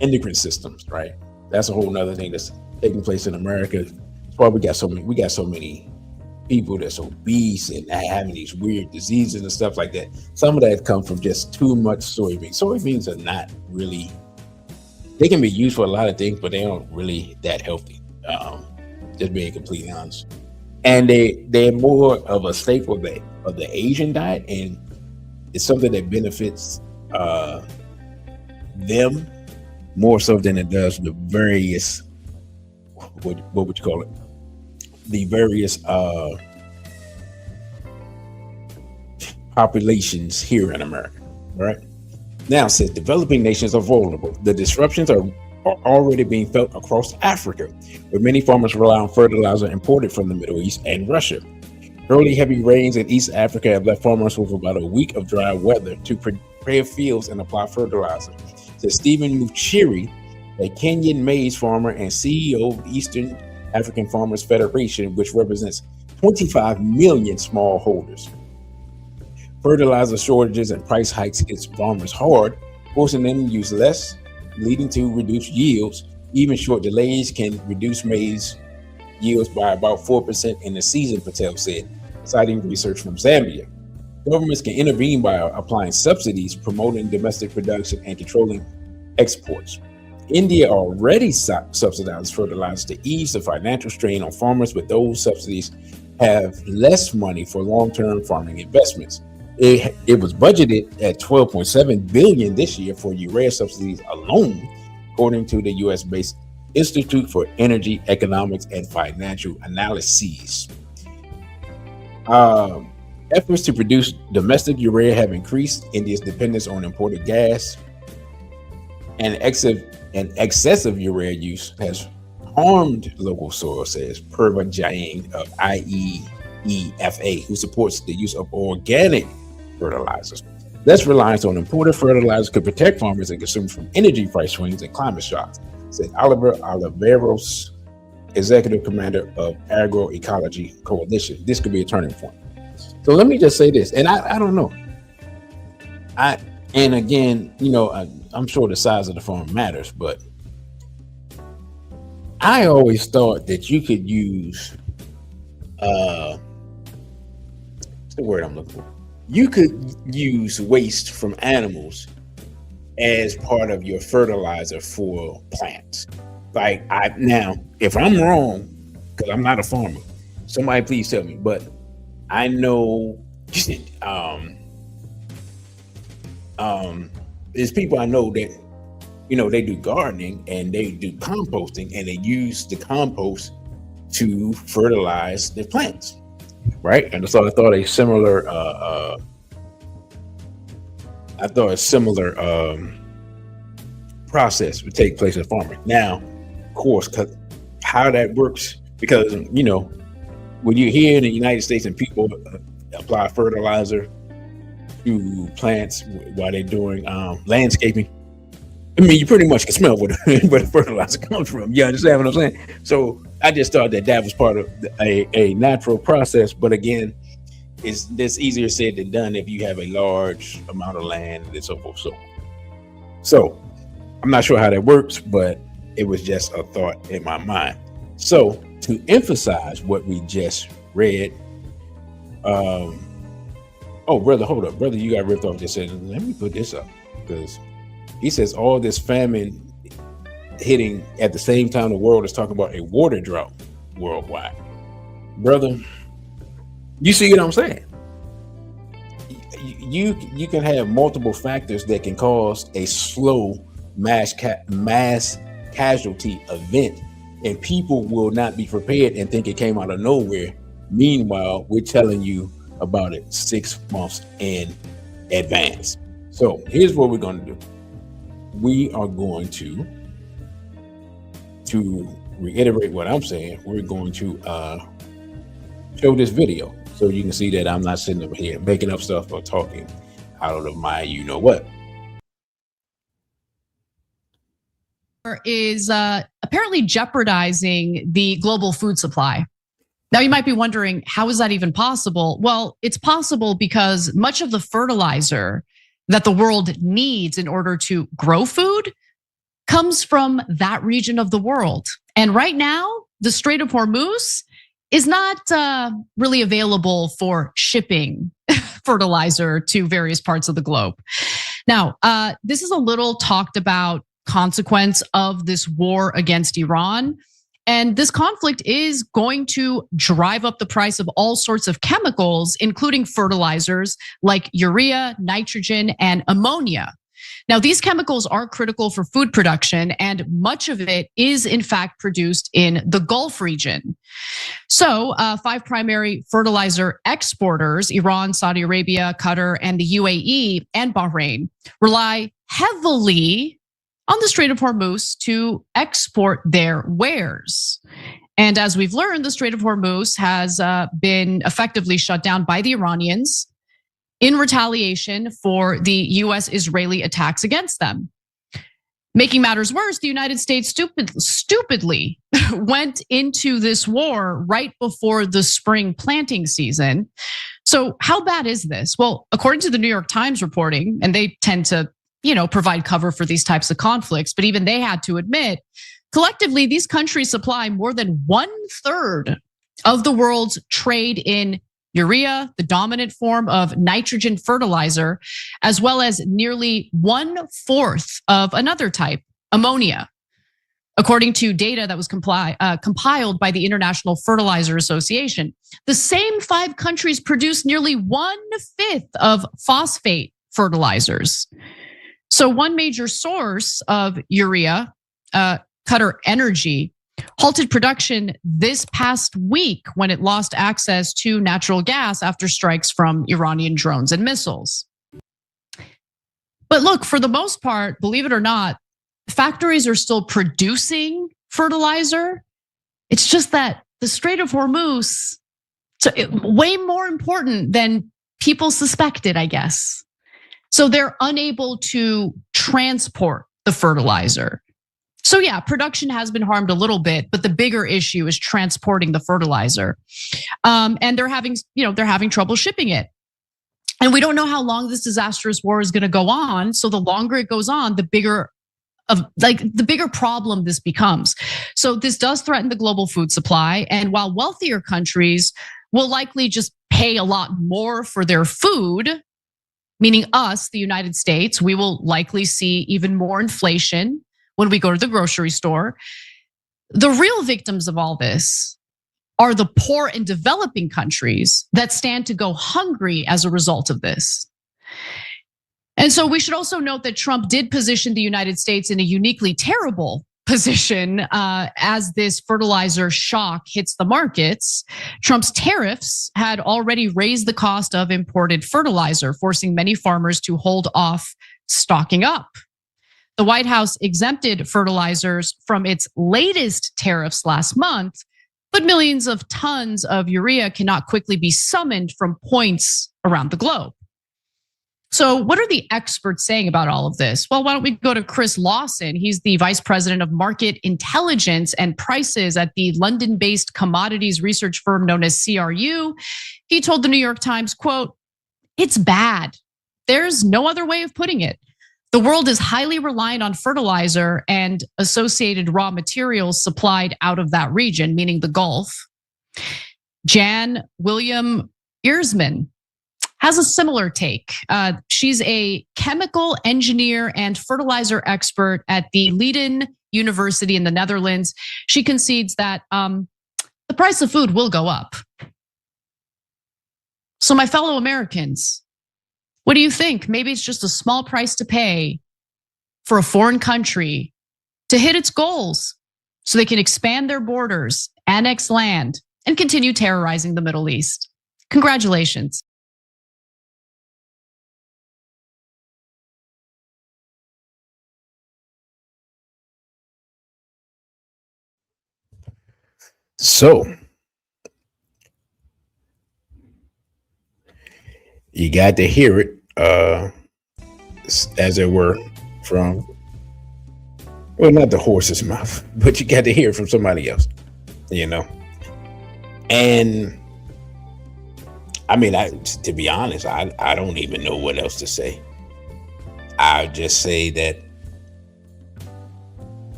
endocrine systems, right? That's a whole nother thing that's taking place in America. That's why we got so many people that's obese and having these weird diseases and stuff like that. Some of that comes from just too much soybeans. Soybeans are not really, they can be used for a lot of things, but they aren't really that healthy. Just being completely honest. And they're more of a staple of the Asian diet, and it's something that benefits them more so than it does the various, what would you call it? The various populations here in America, right? Now, it says developing nations are vulnerable. The disruptions are already being felt across Africa, where many farmers rely on fertilizer imported from the Middle East and Russia. Early heavy rains in East Africa have left farmers with about a week of dry weather to prepare fields and apply fertilizer, says Stephen Muchiri, a Kenyan maize farmer and CEO of the Eastern African Farmers Federation, which represents 25 million smallholders. Fertilizer shortages and price hikes hit farmers hard, forcing them to use less, leading to reduced yields. Even short delays can reduce maize yields by about 4% in the season, Patel said, citing research from Zambia. Governments can intervene by applying subsidies, promoting domestic production, and controlling exports. India already subsidizes fertilizer to ease the financial strain on farmers, but those subsidies have less money for long-term farming investments. It was budgeted at $12.7 billion this year for urea subsidies alone, according to the U.S.-based Institute for Energy, Economics, and Financial Analyses. Efforts to produce domestic urea have increased India's dependence on imported gas, and excessive urea use has harmed local soil, says Purva Jain of IEEFA, who supports the use of organic fertilizers. This reliance on imported fertilizers could protect farmers and consumers from energy price swings and climate shocks, said Oliver Oliveros, executive commander of Agroecology Coalition. This could be a turning point. So let me just say this, and I don't know. And again, I'm sure the size of the farm matters, but I always thought that you could use what's the word I'm looking for? You could use waste from animals as part of your fertilizer for plants. Like now, if I'm wrong, because I'm not a farmer, somebody please tell me. But I know there's people I know that they do gardening and they do composting, and they use the compost to fertilize their plants. Right, and so I thought a similar process would take place in farming. Now, of course, how that works, because when you're here in the United States and people apply fertilizer to plants while they're doing landscaping, I mean, you pretty much can smell where the fertilizer comes from. You understand what I'm saying? So I just thought that was part of a natural process. But again, it's easier said than done if you have a large amount of land and so forth. So I'm not sure how that works, but it was just a thought in my mind. So to emphasize what we just read, oh, brother, hold up. Brother, you got ripped off. Just said, let me put this up, because he says all this famine hitting at the same time the world is talking about a water drought worldwide. Brother, you see what I'm saying? You can have multiple factors that can cause a slow mass casualty event, and people will not be prepared and think it came out of nowhere. Meanwhile, we're telling you about it 6 months in advance. So here's what we're going to do. We are going to reiterate what I'm saying. We're going to show this video so you can see that I'm not sitting over here making up stuff or talking out of my what. Is apparently jeopardizing the global food supply. Now you might be wondering, how is that even possible? Well, it's possible because much of the fertilizer that the world needs in order to grow food comes from that region of the world. And right now, the Strait of Hormuz is not really available for shipping fertilizer to various parts of the globe. Now, this is a little talked about consequence of this war against Iran. And this conflict is going to drive up the price of all sorts of chemicals, including fertilizers like urea, nitrogen, and ammonia. Now, these chemicals are critical for food production, and much of it is in fact produced in the Gulf region. So 5 primary fertilizer exporters, Iran, Saudi Arabia, Qatar, and the UAE and Bahrain, rely heavily on the Strait of Hormuz to export their wares. And as we've learned, the Strait of Hormuz has been effectively shut down by the Iranians in retaliation for the US-Israeli attacks against them. Making matters worse, the United States stupidly went into this war right before the spring planting season. So how bad is this? Well, according to the New York Times reporting, and they tend to provide cover for these types of conflicts, but even they had to admit, collectively, these countries supply more than 1/3 of the world's trade in urea, the dominant form of nitrogen fertilizer, as well as nearly 1/4 of another type, ammonia. According to data that was compiled by the International Fertilizer Association, the same 5 countries produce nearly 1/5 of phosphate fertilizers. So one major source of urea, Qatar Energy, halted production this past week when it lost access to natural gas after strikes from Iranian drones and missiles. But look, for the most part, believe it or not, factories are still producing fertilizer. It's just that the Strait of Hormuz, way more important than people suspected, I guess. So they're unable to transport the fertilizer. So yeah, production has been harmed a little bit, but the bigger issue is transporting the fertilizer. And they're having trouble shipping it. And we don't know how long this disastrous war is going to go on. So the longer it goes on, the bigger problem this becomes. So this does threaten the global food supply. And while wealthier countries will likely just pay a lot more for their food, meaning us, the United States, we will likely see even more inflation when we go to the grocery store. The real victims of all this are the poor and developing countries that stand to go hungry as a result of this. And so we should also note that Trump did position the United States in a uniquely terrible position as this fertilizer shock hits the markets. Trump's tariffs had already raised the cost of imported fertilizer, forcing many farmers to hold off stocking up. The White House exempted fertilizers from its latest tariffs last month, but millions of tons of urea cannot quickly be summoned from points around the globe. So what are the experts saying about all of this? Well, why don't we go to Chris Lawson? He's the vice president of market intelligence and prices at the London-based commodities research firm known as CRU. He told the New York Times, quote, "It's bad. There's no other way of putting it. The world is highly reliant on fertilizer and associated raw materials supplied out of that region, meaning the Gulf." Jan William Earsman has a similar take. She's a chemical engineer and fertilizer expert at the Leiden University in the Netherlands. She concedes that the price of food will go up. So my fellow Americans, what do you think? Maybe it's just a small price to pay for a foreign country to hit its goals so they can expand their borders, annex land, and continue terrorizing the Middle East. Congratulations. So you got to hear it, as it were, from, well, not the horse's mouth, but you got to hear it from somebody else, you know. And I mean, to be honest, I don't even know what else to say. I just say that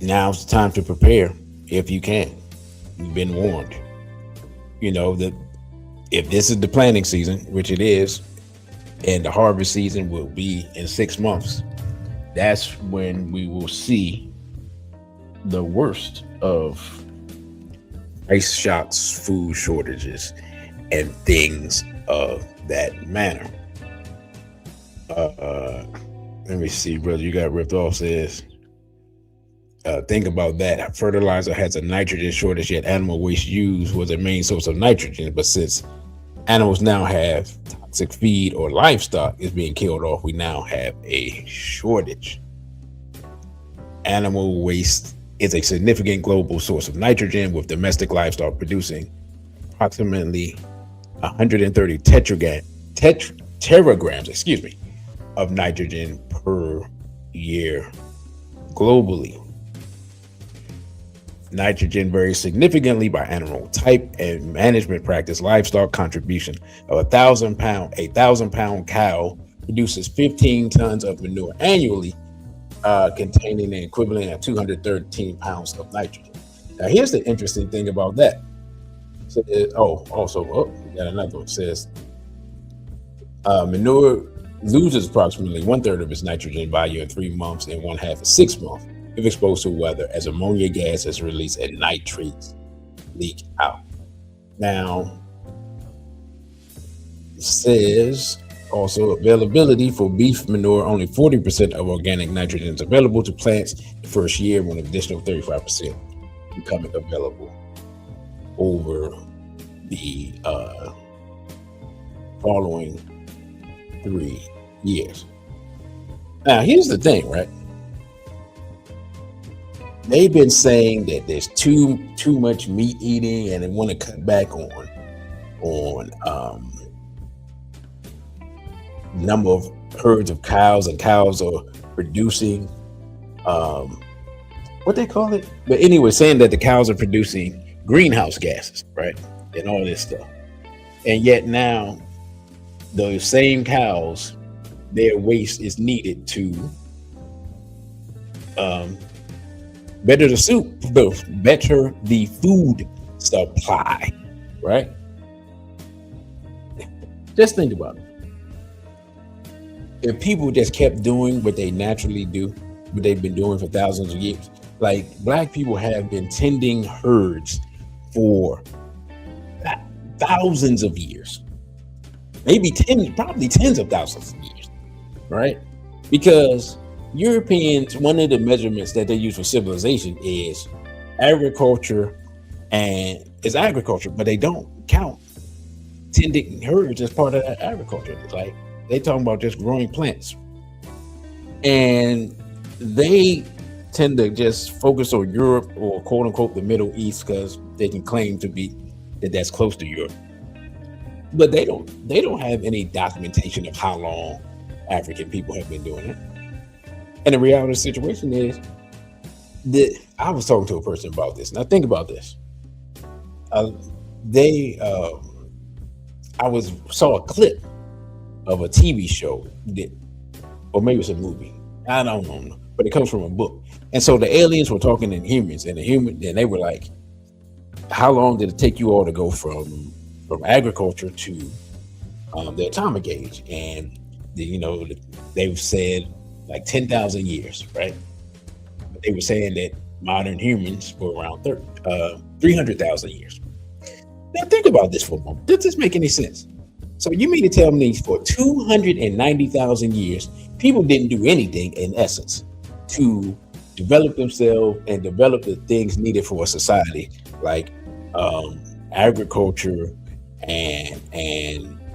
now's the time to prepare if you can. You've been warned. You know, that if this is the planting season, which it is, and the harvest season will be in 6 months, that's when we will see the worst of price shocks, food shortages, and things of that manner. Let me see, brother, you got ripped off, says, think about that. Fertilizer has a nitrogen shortage, yet animal waste used was a main source of nitrogen. But since animals now have toxic feed or livestock is being killed off, we now have a shortage. Animal waste is a significant global source of nitrogen, with domestic livestock producing approximately 130 teragrams, of nitrogen per year globally. Nitrogen varies significantly by animal type and management practice. Livestock contribution of a 1,000-pound cow produces 15 tons of manure annually, containing an equivalent of 213 pounds of nitrogen. Now, here's the interesting thing about that. So, we got another one. It says manure loses approximately 1/3 of its nitrogen value in 3 months and 1/2 in 6 months if exposed to weather, as ammonia gas is released and nitrates leak out. Now, it says also availability for beef manure, only 40% of organic nitrogen is available to plants the first year, with an additional 35% becoming available over the following 3 years. Now, here's the thing, right? They've been saying that there's too much meat eating, and they want to cut back on number of herds of cows, and cows are producing what they call it. But anyway, saying that the cows are producing greenhouse gases, right? And all this stuff. And yet now those same cows, their waste is needed to better the food supply, right? Just think about it. If people just kept doing what they naturally do, what they've been doing for thousands of years, like Black people have been tending herds for thousands of years, probably tens of thousands of years, right? Because Europeans, one of the measurements that they use for civilization is agriculture, but they don't count tending herds as part of that agriculture. Like they talking about just growing plants, and they tend to just focus on Europe, or quote unquote the Middle East, because they can claim to be that's close to Europe, but they don't have any documentation of how long African people have been doing it. And the reality of the situation is that I was talking to a person about this. Now think about this. I saw a clip of a TV show or maybe it's a movie. I don't know, but it comes from a book. And so the aliens were talking to humans, and they were like, how long did it take you all to go from agriculture to the atomic age? And they've said like 10,000 years, right? But they were saying that modern humans were around 300,000 years. Now think about this for a moment. Does this make any sense? So you mean to tell me for 290,000 years, people didn't do anything in essence to develop themselves and develop the things needed for a society, like agriculture and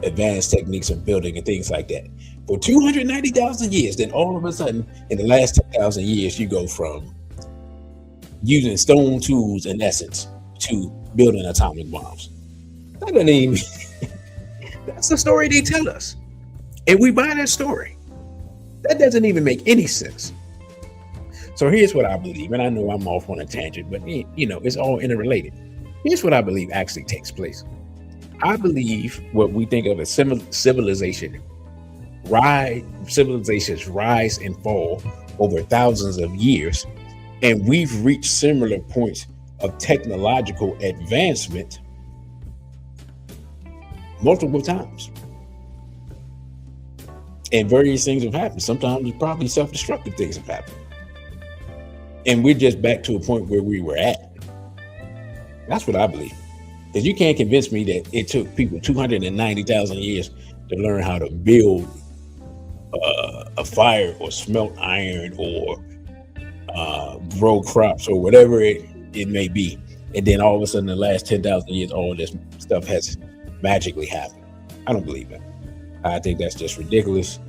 advanced techniques of building and things like that. For 290,000 years, then all of a sudden, in the last 10,000 years, you go from using stone tools in essence to building atomic bombs. That doesn't even, that's the story they tell us. And we buy that story. That doesn't even make any sense. So here's what I believe, and I know I'm off on a tangent, but it's all interrelated. Here's what I believe actually takes place. I believe what we think of as civilizations rise and fall over thousands of years, and we've reached similar points of technological advancement multiple times. And various things have happened. Sometimes probably self-destructive things have happened. And we're just back to a point where we were at. That's what I believe. Because you can't convince me that it took people 290,000 years to learn how to build a fire or smelt iron or grow crops or whatever it may be. And then all of a sudden, in the last 10,000 years, all this stuff has magically happened. I don't believe that. I think that's just ridiculous.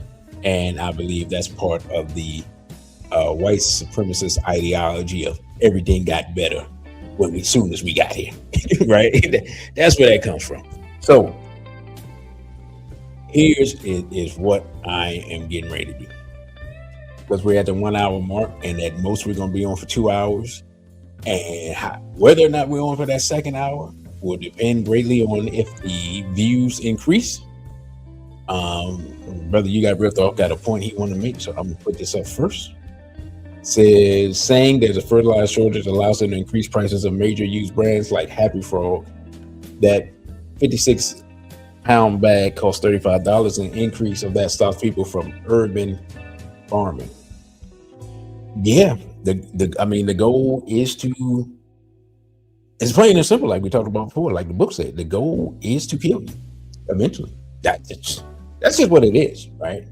And I believe that's part of the white supremacist ideology of everything got better as soon as we got here, right? That's where that comes from. So here's what I am getting ready to do. Because we're at the 1 hour mark, and at most we're going to be on for 2 hours. And whether or not we're on for that second hour will depend greatly on if the views increase. Brother, you got ripped off, got a point he wanted to make, so I'm going to put this up first. Says, saying there's a fertilizer shortage allows them to increase prices of major used brands like Happy Frog. That 56-pound bag costs $35. An increase of that stops people from urban farming. Yeah, the goal is to, it's plain and simple, like we talked about before, like the book said, the goal is to kill you eventually. That's just what it is, right?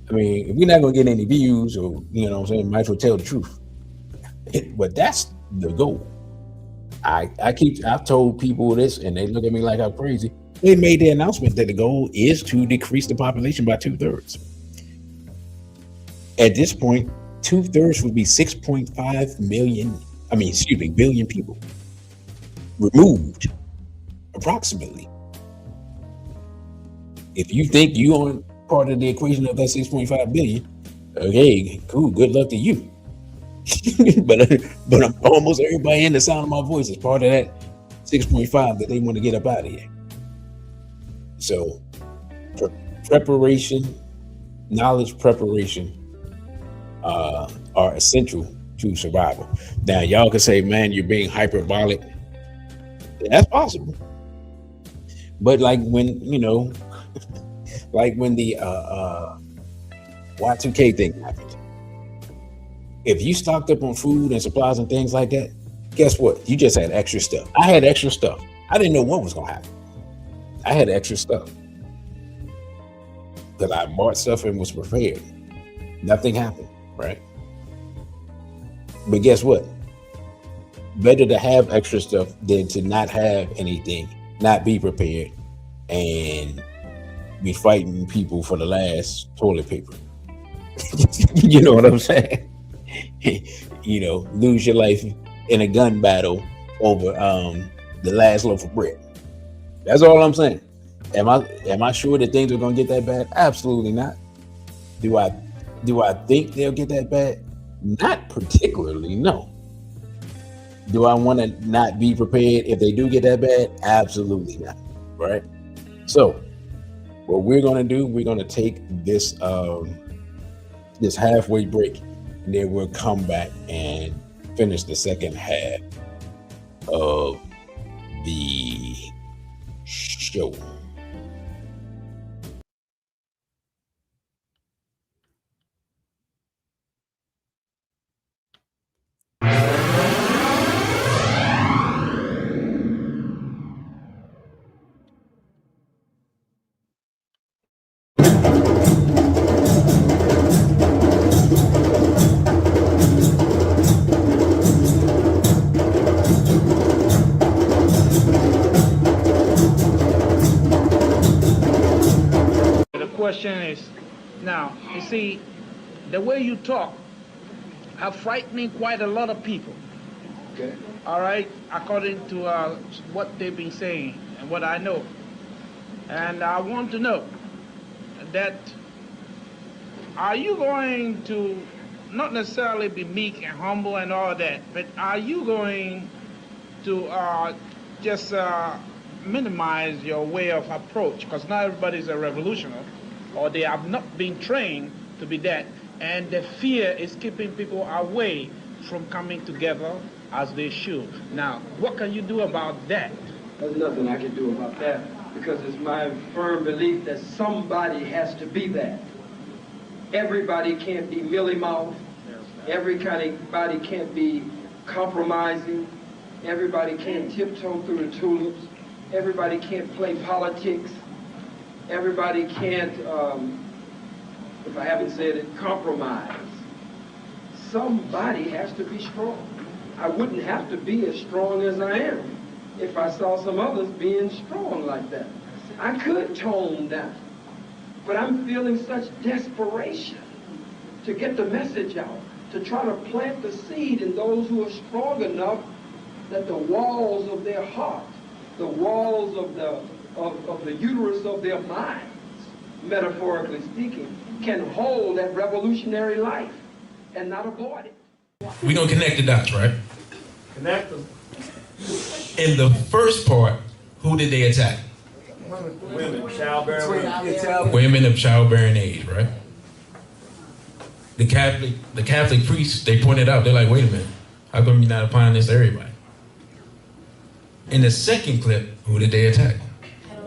I mean, if we're not gonna get any views, or might as well tell the truth. But that's the goal. I've told people this, and they look at me like I'm crazy. They made the announcement that the goal is to decrease the population by 2/3. At this point, 2/3 would be 6.5 billion people removed, approximately. If you think you on part of the equation of that 6.5 billion, okay, cool, good luck to you. but almost everybody in the sound of my voice is part of that 6.5 that they want to get up out of here. So preparation, knowledge preparation are essential to survival. Now y'all can say, man, you're being hyperbolic. That's possible. But like when, like when the Y2K thing happened, if you stocked up on food and supplies and things like that, guess what? You just had extra stuff. I had extra stuff. I didn't know what was gonna happen. I had extra stuff because I bought stuff and was prepared. Nothing happened, right? But guess what? Better to have extra stuff than to not have anything, not be prepared, and be fighting people for the last toilet paper. You know what I'm saying? Lose your life in a gun battle over the last loaf of bread. That's all I'm saying. Am I sure that things are gonna get that bad? Absolutely not. Do I think they'll get that bad? Not particularly, no. Do I want to not be prepared if they do get that bad? Absolutely not. Right? So what we're gonna do, we're gonna take this this halfway break, and then we'll come back and finish the second half of the show. Question is, now, you see, the way you talk are frightening quite a lot of people. Okay. All right, according to what they've been saying and what I know. And I want to know that, are you going to not necessarily be meek and humble and all that, but are you going to just minimize your way of approach? Because not everybody's a revolutionary, or they have not been trained to be that, and the fear is keeping people away from coming together as they should. Now, what can you do about that? There's nothing I can do about that, because it's my firm belief that somebody has to be that. Everybody can't be mealy-mouthed. Everybody can't be compromising. Everybody can't tiptoe through the tulips. Everybody can't play politics. Everybody can't, if I haven't said it, compromise. Somebody has to be strong. I wouldn't have to be as strong as I am if I saw some others being strong like that. I could tone down, but I'm feeling such desperation to get the message out, to try to plant the seed in those who are strong enough that the walls of their heart, the walls of the uterus of their minds, metaphorically speaking, can hold that revolutionary life and not abort it. We're going to connect the dots, right? Connect them. In the first part, who did they attack? Women, childbearing. Women of childbearing age, right? The Catholic priests, they pointed out, they're like, wait a minute, how come you're not applying this to everybody? In the second clip, who did they attack?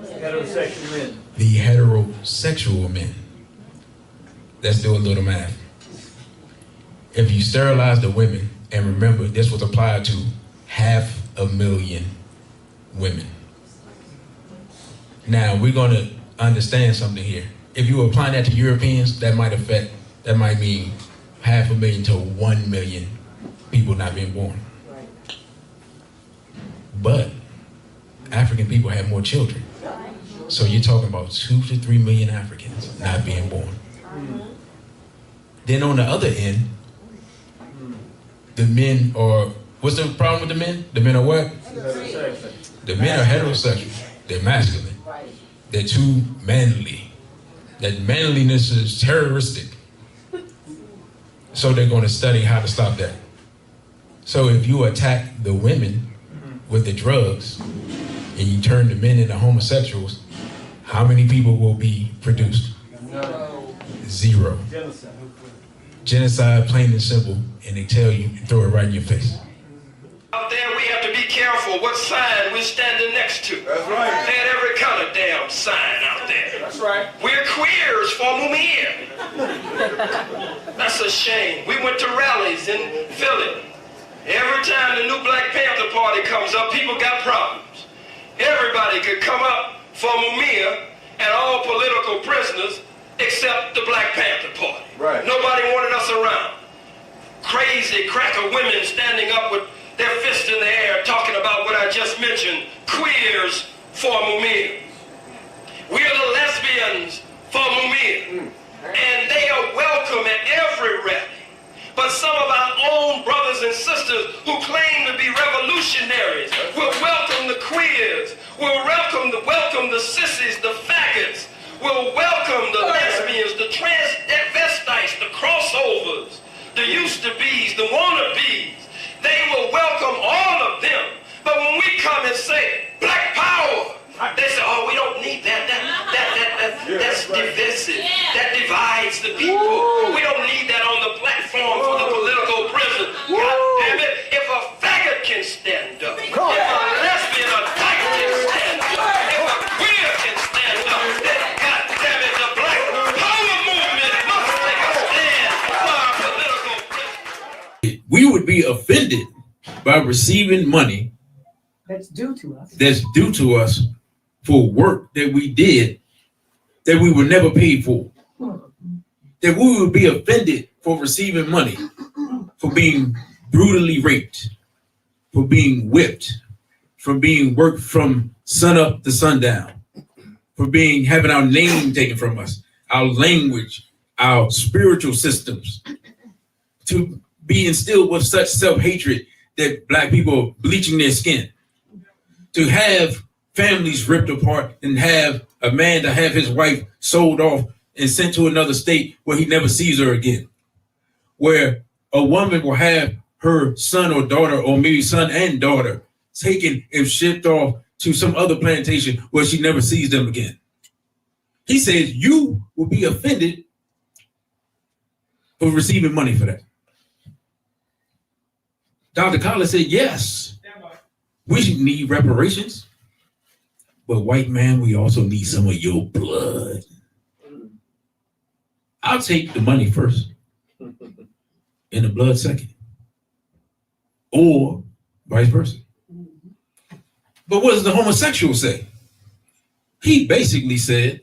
Heterosexual men. The heterosexual men. Let's do a little math. If you sterilize the women, and remember, this was applied to 500,000 women. Now, we're going to understand something here. If you apply that to Europeans, that might mean 500,000 to 1 million people not being born. But African people have more children. So you're talking about 2 to 3 million Africans not being born. Then on the other end, the men are, what's the problem with the men? The men are what? The men are heterosexual. They're masculine. They're too manly. that manliness is terroristic. So they're going to study how to stop that. So if you attack the women with the drugs and you turn the men into homosexuals, how many people will be produced? Zero. Genocide, plain and simple, and they tell you and throw it right in your face. Out there, we have to be careful what sign we're standing next to. That's right. They had every kind of damn sign out there. That's right. We're queers for Mumia. That's a shame. We went to rallies in Philly. Every time the new Black Panther Party comes up, people got problems. Everybody could come up for Mumia and all political prisoners except the Black Panther Party. Right. Nobody wanted us around. Crazy cracker women standing up with their fists in the air talking about what I just mentioned, queers for Mumia. We're the lesbians for Mumia. And they are welcome at every rally. But some of our own brothers and sisters who claim to be revolutionaries will welcome the queers, will welcome the sissies, the faggots, will welcome the lesbians, the transvestites, the crossovers, the used-to-bees, the wanna-bees. They will welcome all of them. But when we come and say, Black Power, they say, oh, we don't need that. That's divisive. That divides the people. We don't need that on the platform for the political prison. God damn it, if a faggot can stand up, if a lesbian or dyke can stand up, if a queer can stand up, then God damn it, the Black Power movement must take a stand for our political prison. We would be offended by receiving money that's due to us for work that we did that we were never paid for. That we would be offended for receiving money for being brutally raped, for being whipped, for being worked from sun up to sundown, for having our name taken from us, our language, our spiritual systems, to be instilled with such self-hatred that Black people are bleaching their skin, to have families ripped apart and have a man to have his wife sold off and sent to another state where he never sees her again, where a woman will have her son or daughter, or maybe son and daughter, taken and shipped off to some other plantation where she never sees them again. He says you will be offended for receiving money for that. Dr. Collins said, yes, we need reparations, but white man, we also need some of your blood. I'll take the money first and the blood second, or vice versa. But what does the homosexual say? He basically said,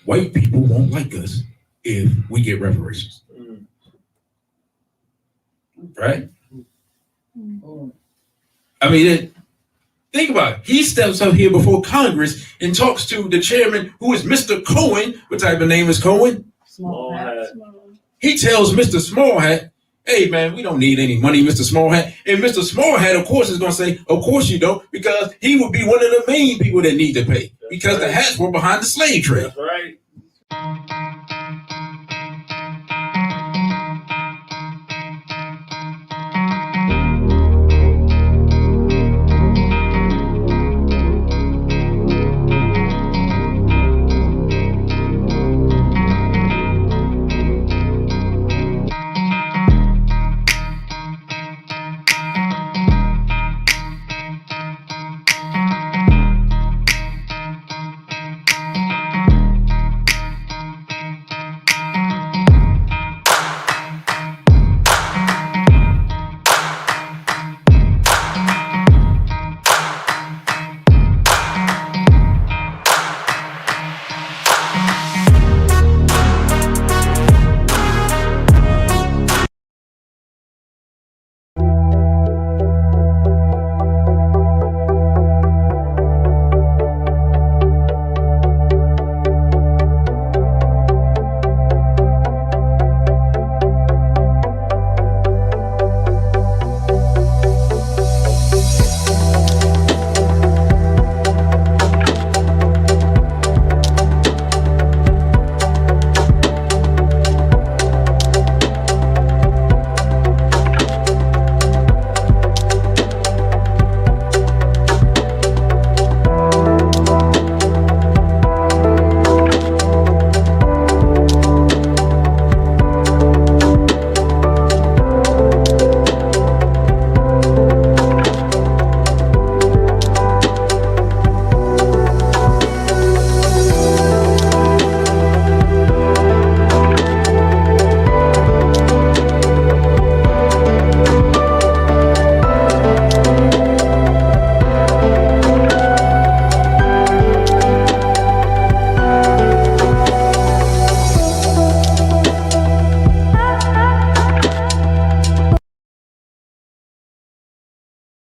white people won't like us if we get reparations. Right? I mean, think about it. He steps up here before Congress and talks to the chairman, who is Mr. Cohen. What type of name is Cohen? Small hat. He tells Mr. Small Hat, hey, man, we don't need any money, Mr. Small Hat. And Mr. Small Hat, of course, is going to say, of course you don't, because he would be one of the main people that need to pay, because the hats were behind the slave trade. That's right.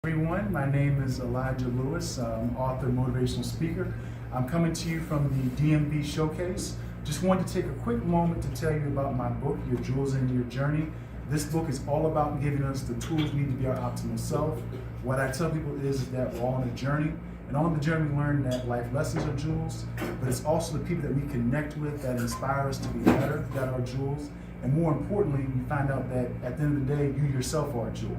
Everyone, my name is Elijah Lewis, author, motivational speaker. I'm coming to you from the DMV Showcase. Just wanted to take a quick moment to tell you about my book, Your Jewels in Your Journey. This book is all about giving us the tools we need to be our optimal self. What I tell people is that we're all on a journey, and on the journey we learn that life lessons are jewels, but it's also the people that we connect with that inspire us to be better that are jewels. And more importantly, we find out that at the end of the day, you yourself are a jewel.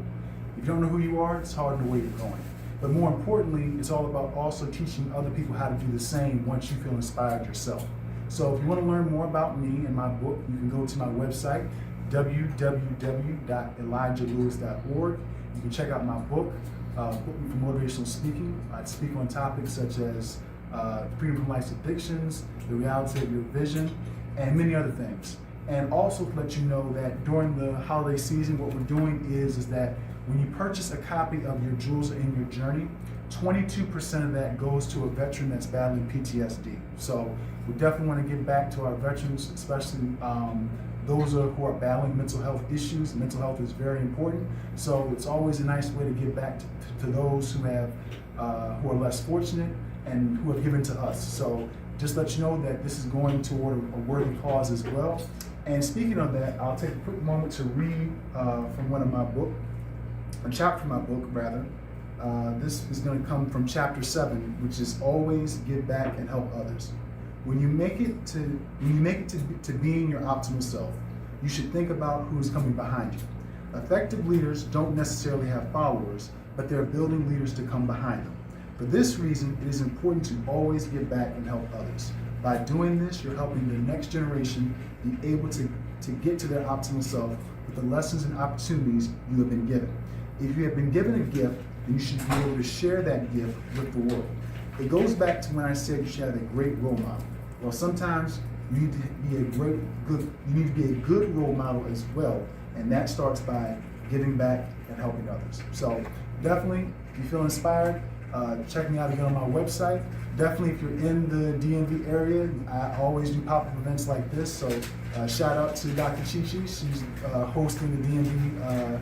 If you don't know who you are, it's hard to know where you're going. But more importantly, it's all about also teaching other people how to do the same once you feel inspired yourself. So if you want to learn more about me and my book, you can go to my website, www.elijahlewis.org. You can check out my book, Book Me for Motivational Speaking. I speak on topics such as freedom from life's addictions, the reality of your vision, and many other things. And also to let you know that during the holiday season, what we're doing is that when you purchase a copy of Your Jewels in Your Journey, 22% of that goes to a veteran that's battling PTSD. So we definitely want to give back to our veterans, especially those who are battling mental health issues. Mental health is very important. So it's always a nice way to give back to those who are less fortunate and who have given to us. So just let you know that this is going toward a worthy cause as well. And speaking of that, I'll take a quick moment to read from one of my books. A chapter from my book, rather. This is going to come from chapter 7, which is always give back and help others. When you make it to being your optimal self, you should think about who's coming behind you. Effective leaders don't necessarily have followers, but they're building leaders to come behind them. For this reason, it is important to always give back and help others. By doing this, you're helping the next generation be able to get to their optimal self with the lessons and opportunities you have been given. If you have been given a gift, then you should be able to share that gift with the world. It goes back to when I said you should have a great role model. Well, sometimes you need to be a good role model as well, and that starts by giving back and helping others. So definitely, if you feel inspired, check me out again on my website. Definitely, if you're in the DMV area, I always do pop-up events like this. So shout out to Dr. Chi-Chi. She's hosting the DMV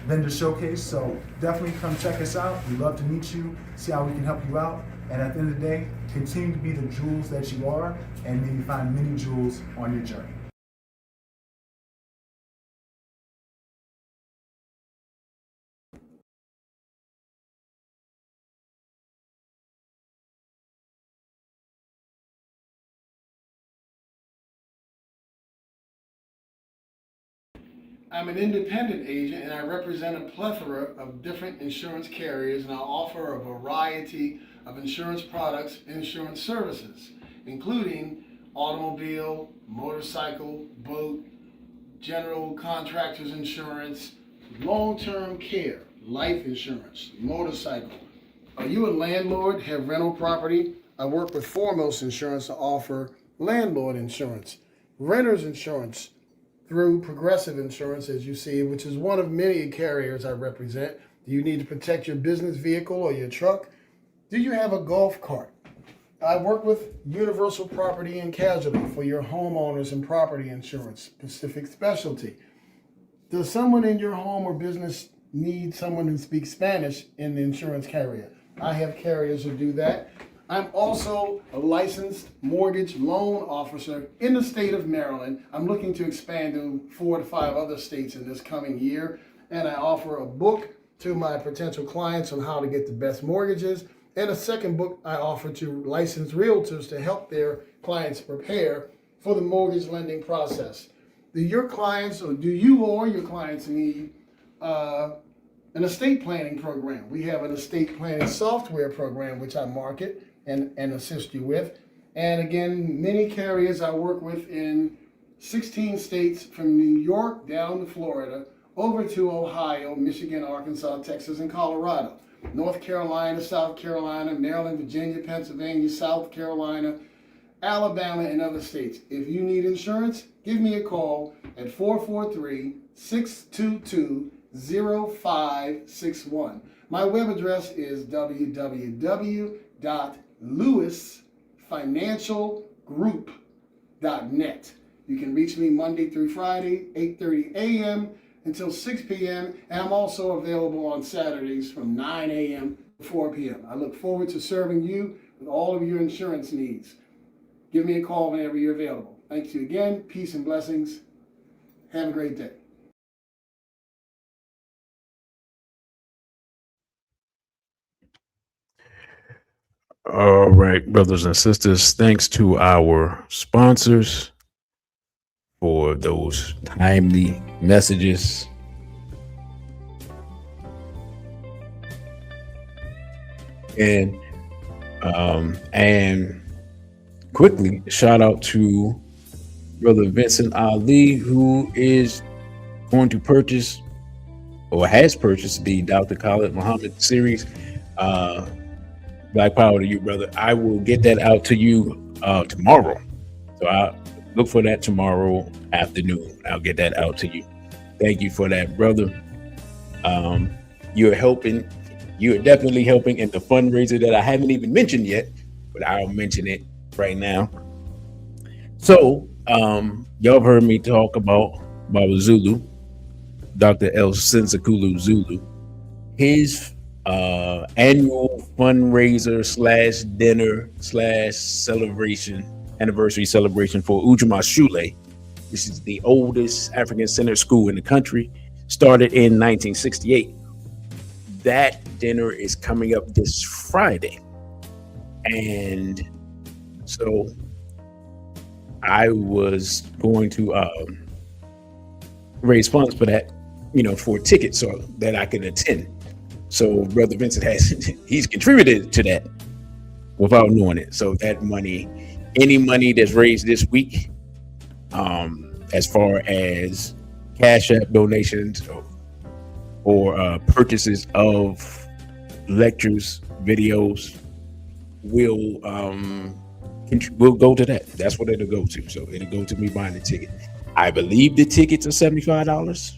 vendor showcase. So definitely come check us out. We'd love to meet you, see how we can help you out. And at the end of the day, continue to be the jewels that you are, and maybe find many jewels on your journey. I'm an independent agent and I represent a plethora of different insurance carriers, and I offer a variety of insurance products and insurance services, including automobile, motorcycle, boat, general contractors insurance, long-term care, life insurance, motorcycle. Are you a landlord, have rental property? I work with Foremost Insurance to offer landlord insurance, renter's insurance, through Progressive Insurance, as you see, which is one of many carriers I represent. Do you need to protect your business vehicle or your truck? Do you have a golf cart? I work with Universal Property and Casualty for your homeowners and property insurance, specific specialty. Does someone in your home or business need someone who speaks Spanish in the insurance carrier? I have carriers who do that. I'm also a licensed mortgage loan officer in the state of Maryland. I'm looking to expand to 4 to 5 other states in this coming year. And I offer a book to my potential clients on how to get the best mortgages. And a second book I offer to licensed realtors to help their clients prepare for the mortgage lending process. Do your clients or your clients need an estate planning program? We have an estate planning software program which I market and assist you with. And again, many carriers I work with in 16 states from New York down to Florida, over to Ohio, Michigan, Arkansas, Texas, and Colorado. North Carolina, South Carolina, Maryland, Virginia, Pennsylvania, South Carolina, Alabama, and other states. If you need insurance, give me a call at 443-622-0561. My web address is www.lewisfinancialgroup.net. You can reach me Monday through Friday, 8:30 a.m. until 6 p.m. And I'm also available on Saturdays from 9 a.m. to 4 p.m. I look forward to serving you with all of your insurance needs. Give me a call whenever you're available. Thank you again. Peace and blessings. Have a great day. All right, brothers and sisters, thanks to our sponsors for those timely messages. And quickly, shout out to Brother Vincent Ali, who is going to purchase or has purchased the Dr. Khalid Muhammad series. Black Power to you, brother. I will get that out to you tomorrow. So I'll look for that tomorrow afternoon. I'll get that out to you. Thank you for that, brother. You're helping. You're definitely helping in the fundraiser that I haven't even mentioned yet, but I'll mention it right now. So, y'all have heard me talk about Baba Zulu, Dr. El Sensakulu Zulu. His annual fundraiser / dinner / celebration, anniversary celebration for Ujima Shule. This is the oldest African-centered school in the country, started in 1968. That dinner is coming up this Friday. And so I was going to raise funds for that, for a ticket so that I could attend. So Brother Vincent he's contributed to that without knowing it. So that money, any money that's raised this week, as far as Cashapp donations or purchases of lectures, videos, will go to that. That's what it'll go to. So it'll go to me buying the ticket. I believe the tickets are $75.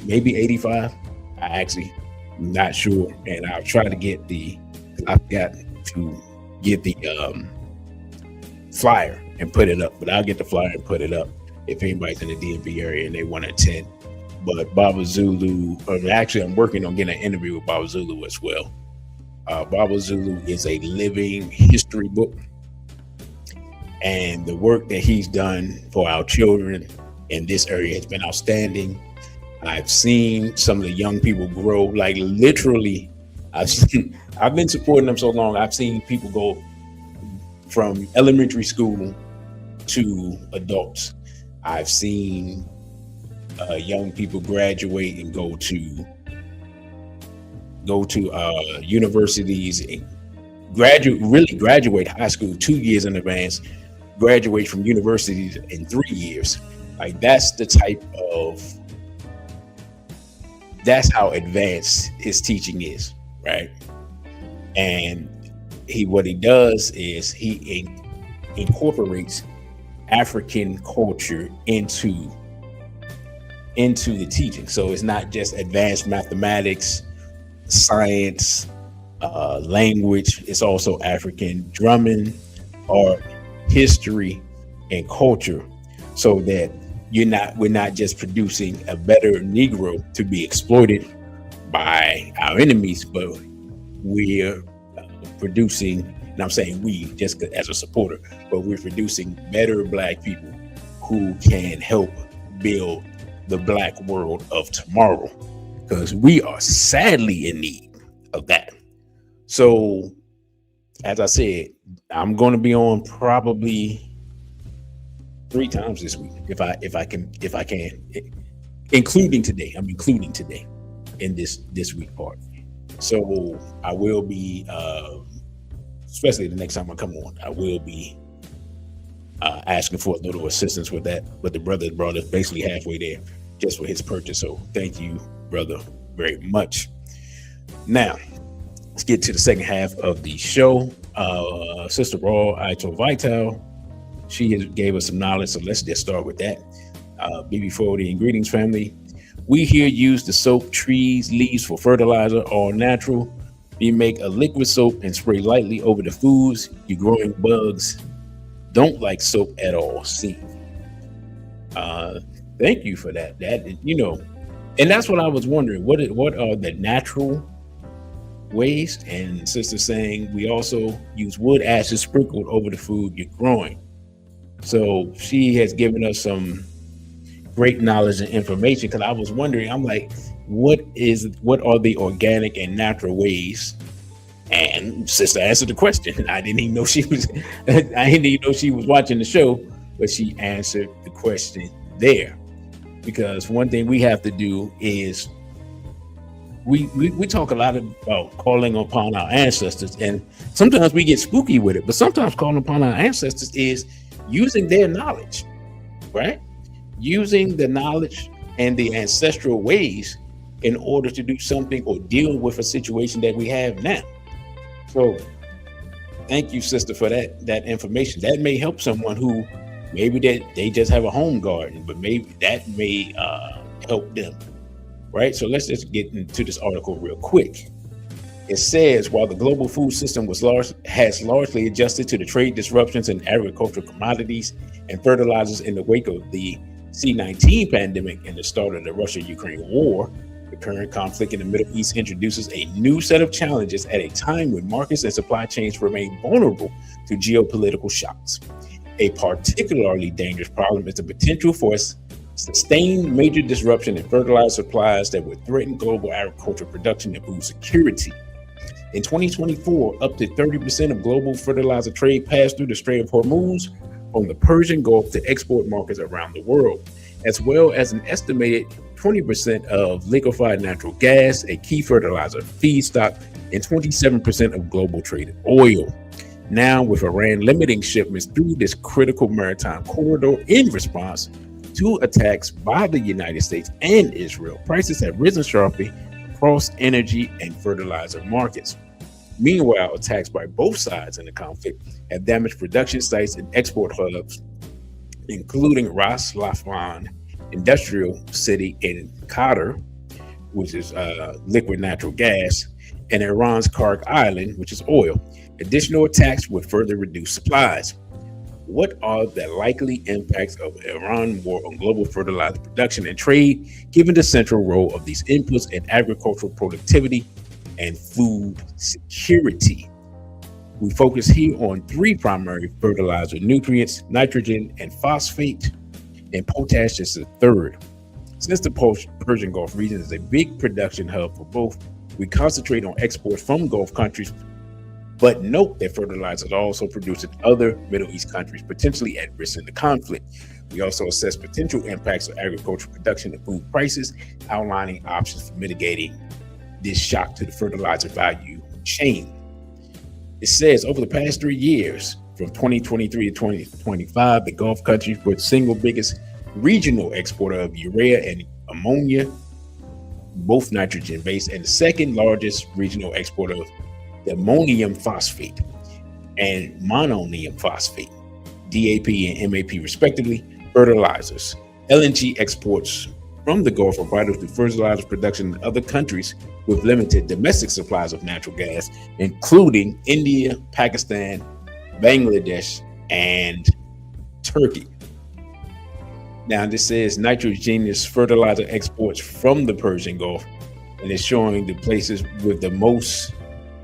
Maybe $85. I actually not sure, and I'll try to get I've got to get the flyer and put it up. But I'll get the flyer and put it up if anybody's in the DMV area and they want to attend. But Baba Zulu, actually, I'm working on getting an interview with Baba Zulu as well. Baba Zulu is a living history book, and the work that he's done for our children in this area has been outstanding. I've seen some of the young people grow, like literally. I've been supporting them so long. I've seen people go from elementary school to adults. I've seen young people graduate and go to universities and graduate high school 2 years in advance, graduate from universities in 3 years. Like that's how advanced his teaching is, right? And what he does is he incorporates African culture into the teaching. So it's not just advanced mathematics, science, language. It's also African drumming, art, history, and culture, so that we're not just producing a better Negro to be exploited by our enemies, but we're producing, and I'm saying we just as a supporter, but we're producing better Black people who can help build the Black world of tomorrow, because we are sadly in need of that. So, as I said, I'm going to be on probably 3 times this week if I can, including today. I'm including today in this week part. So I will be, especially the next time I come on, I will be asking for a little assistance with that. But the brother brought us basically halfway there just for his purchase. So thank you, brother, very much. Now, let's get to the second half of the show. Sister Raw Ito Vital, she gave us some knowledge, so let's just start with that. BB40 and greetings, family. We here use the soap, trees, leaves for fertilizer, all natural. We make a liquid soap and spray lightly over the foods. Your growing bugs don't like soap at all. See, Thank you for that. And that's what I was wondering. What are the natural ways? And sister saying we also use wood ashes sprinkled over the food you're growing. So she has given us some great knowledge and information, because I was wondering, I'm like, what are the organic and natural ways? And sister answered the question. I didn't even know she was watching the show, but she answered the question there. Because one thing we have to do is we talk a lot about calling upon our ancestors, and sometimes we get spooky with it, but sometimes calling upon our ancestors is using their knowledge, right? Using the knowledge and the ancestral ways in order to do something or deal with a situation that we have now. So thank you, sister, for that information. That may help someone who maybe they just have a home garden, but maybe that may help them, right? So let's just get into this article real quick. It says, while the global food system has largely adjusted to the trade disruptions in agricultural commodities and fertilizers in the wake of the C-19 pandemic and the start of the Russia-Ukraine war, the current conflict in the Middle East introduces a new set of challenges at a time when markets and supply chains remain vulnerable to geopolitical shocks. A particularly dangerous problem is the potential for sustained major disruption in fertilizer supplies that would threaten global agricultural production and food security. In 2024, up to 30% of global fertilizer trade passed through the Strait of Hormuz from the Persian Gulf to export markets around the world, as well as an estimated 20% of liquefied natural gas, a key fertilizer feedstock, and 27% of global traded oil. Now, with Iran limiting shipments through this critical maritime corridor in response to attacks by the United States and Israel, prices have risen sharply across energy and fertilizer markets. Meanwhile, attacks by both sides in the conflict have damaged production sites and export hubs, including Ras Laffan Industrial City in Qatar, which is liquid natural gas, and Iran's Karg Island, which is oil. Additional attacks would further reduce supplies. What are the likely impacts of Iran war on global fertilizer production and trade, given the central role of these inputs in agricultural productivity and food security? We focus here on three primary fertilizer nutrients: nitrogen and phosphate, and potash is the third. Since the Persian Gulf region is a big production hub for both, we concentrate on exports from Gulf countries, but note that fertilizer is also produced in other Middle East countries potentially at risk in the conflict. We also assess potential impacts of agricultural production and food prices, outlining options for mitigating this shock to the fertilizer value chain. It says over the past 3 years, from 2023 to 2025, the Gulf countries were the single biggest regional exporter of urea and ammonia, both nitrogen-based, and the second largest regional exporter of the ammonium phosphate and monoammonium phosphate, DAP and MAP respectively, fertilizers. LNG exports from the Gulf are vital to fertilizer production in other countries with limited domestic supplies of natural gas, including India, Pakistan, Bangladesh, and Turkey. Now, this says nitrogenous fertilizer exports from the Persian Gulf, and it's showing the places with the most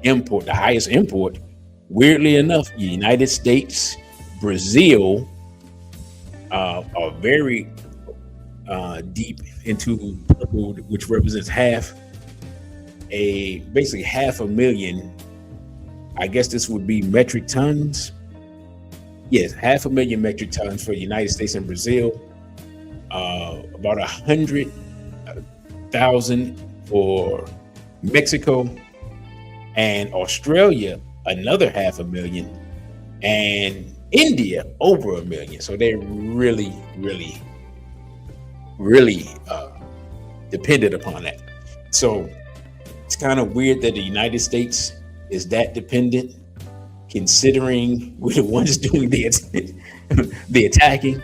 import, the highest import. Weirdly enough, the United States, Brazil are very deep into purple, which represents basically half a million. I guess this would be metric tons. Yes, 500,000 metric tons for the United States and Brazil. About 100,000 for Mexico, and Australia another 500,000, and India over 1 million. So they're really dependent upon that. So it's kind of weird that the United States is that dependent, considering we're the ones doing the attacking.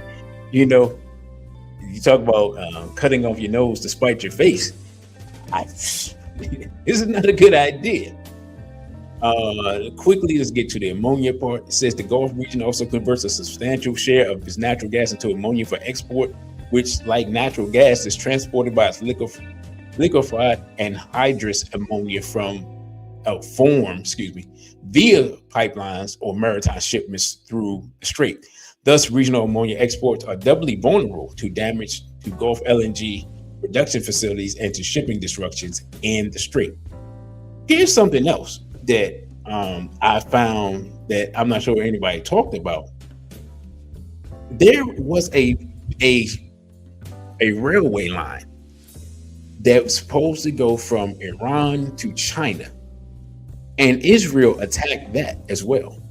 You know, you talk about cutting off your nose to spite your face. This is not a good idea. Quickly, let's get to the ammonia part. It says the Gulf region also converts a substantial share of its natural gas into ammonia for export which, like natural gas, is transported by its liquefied anhydrous ammonia via pipelines or maritime shipments through the strait. Thus, regional ammonia exports are doubly vulnerable to damage to Gulf LNG production facilities and to shipping disruptions in the strait. Here's something else that I found that I'm not sure anybody talked about. There was a railway line that was supposed to go from Iran to China, and Israel attacked that as well.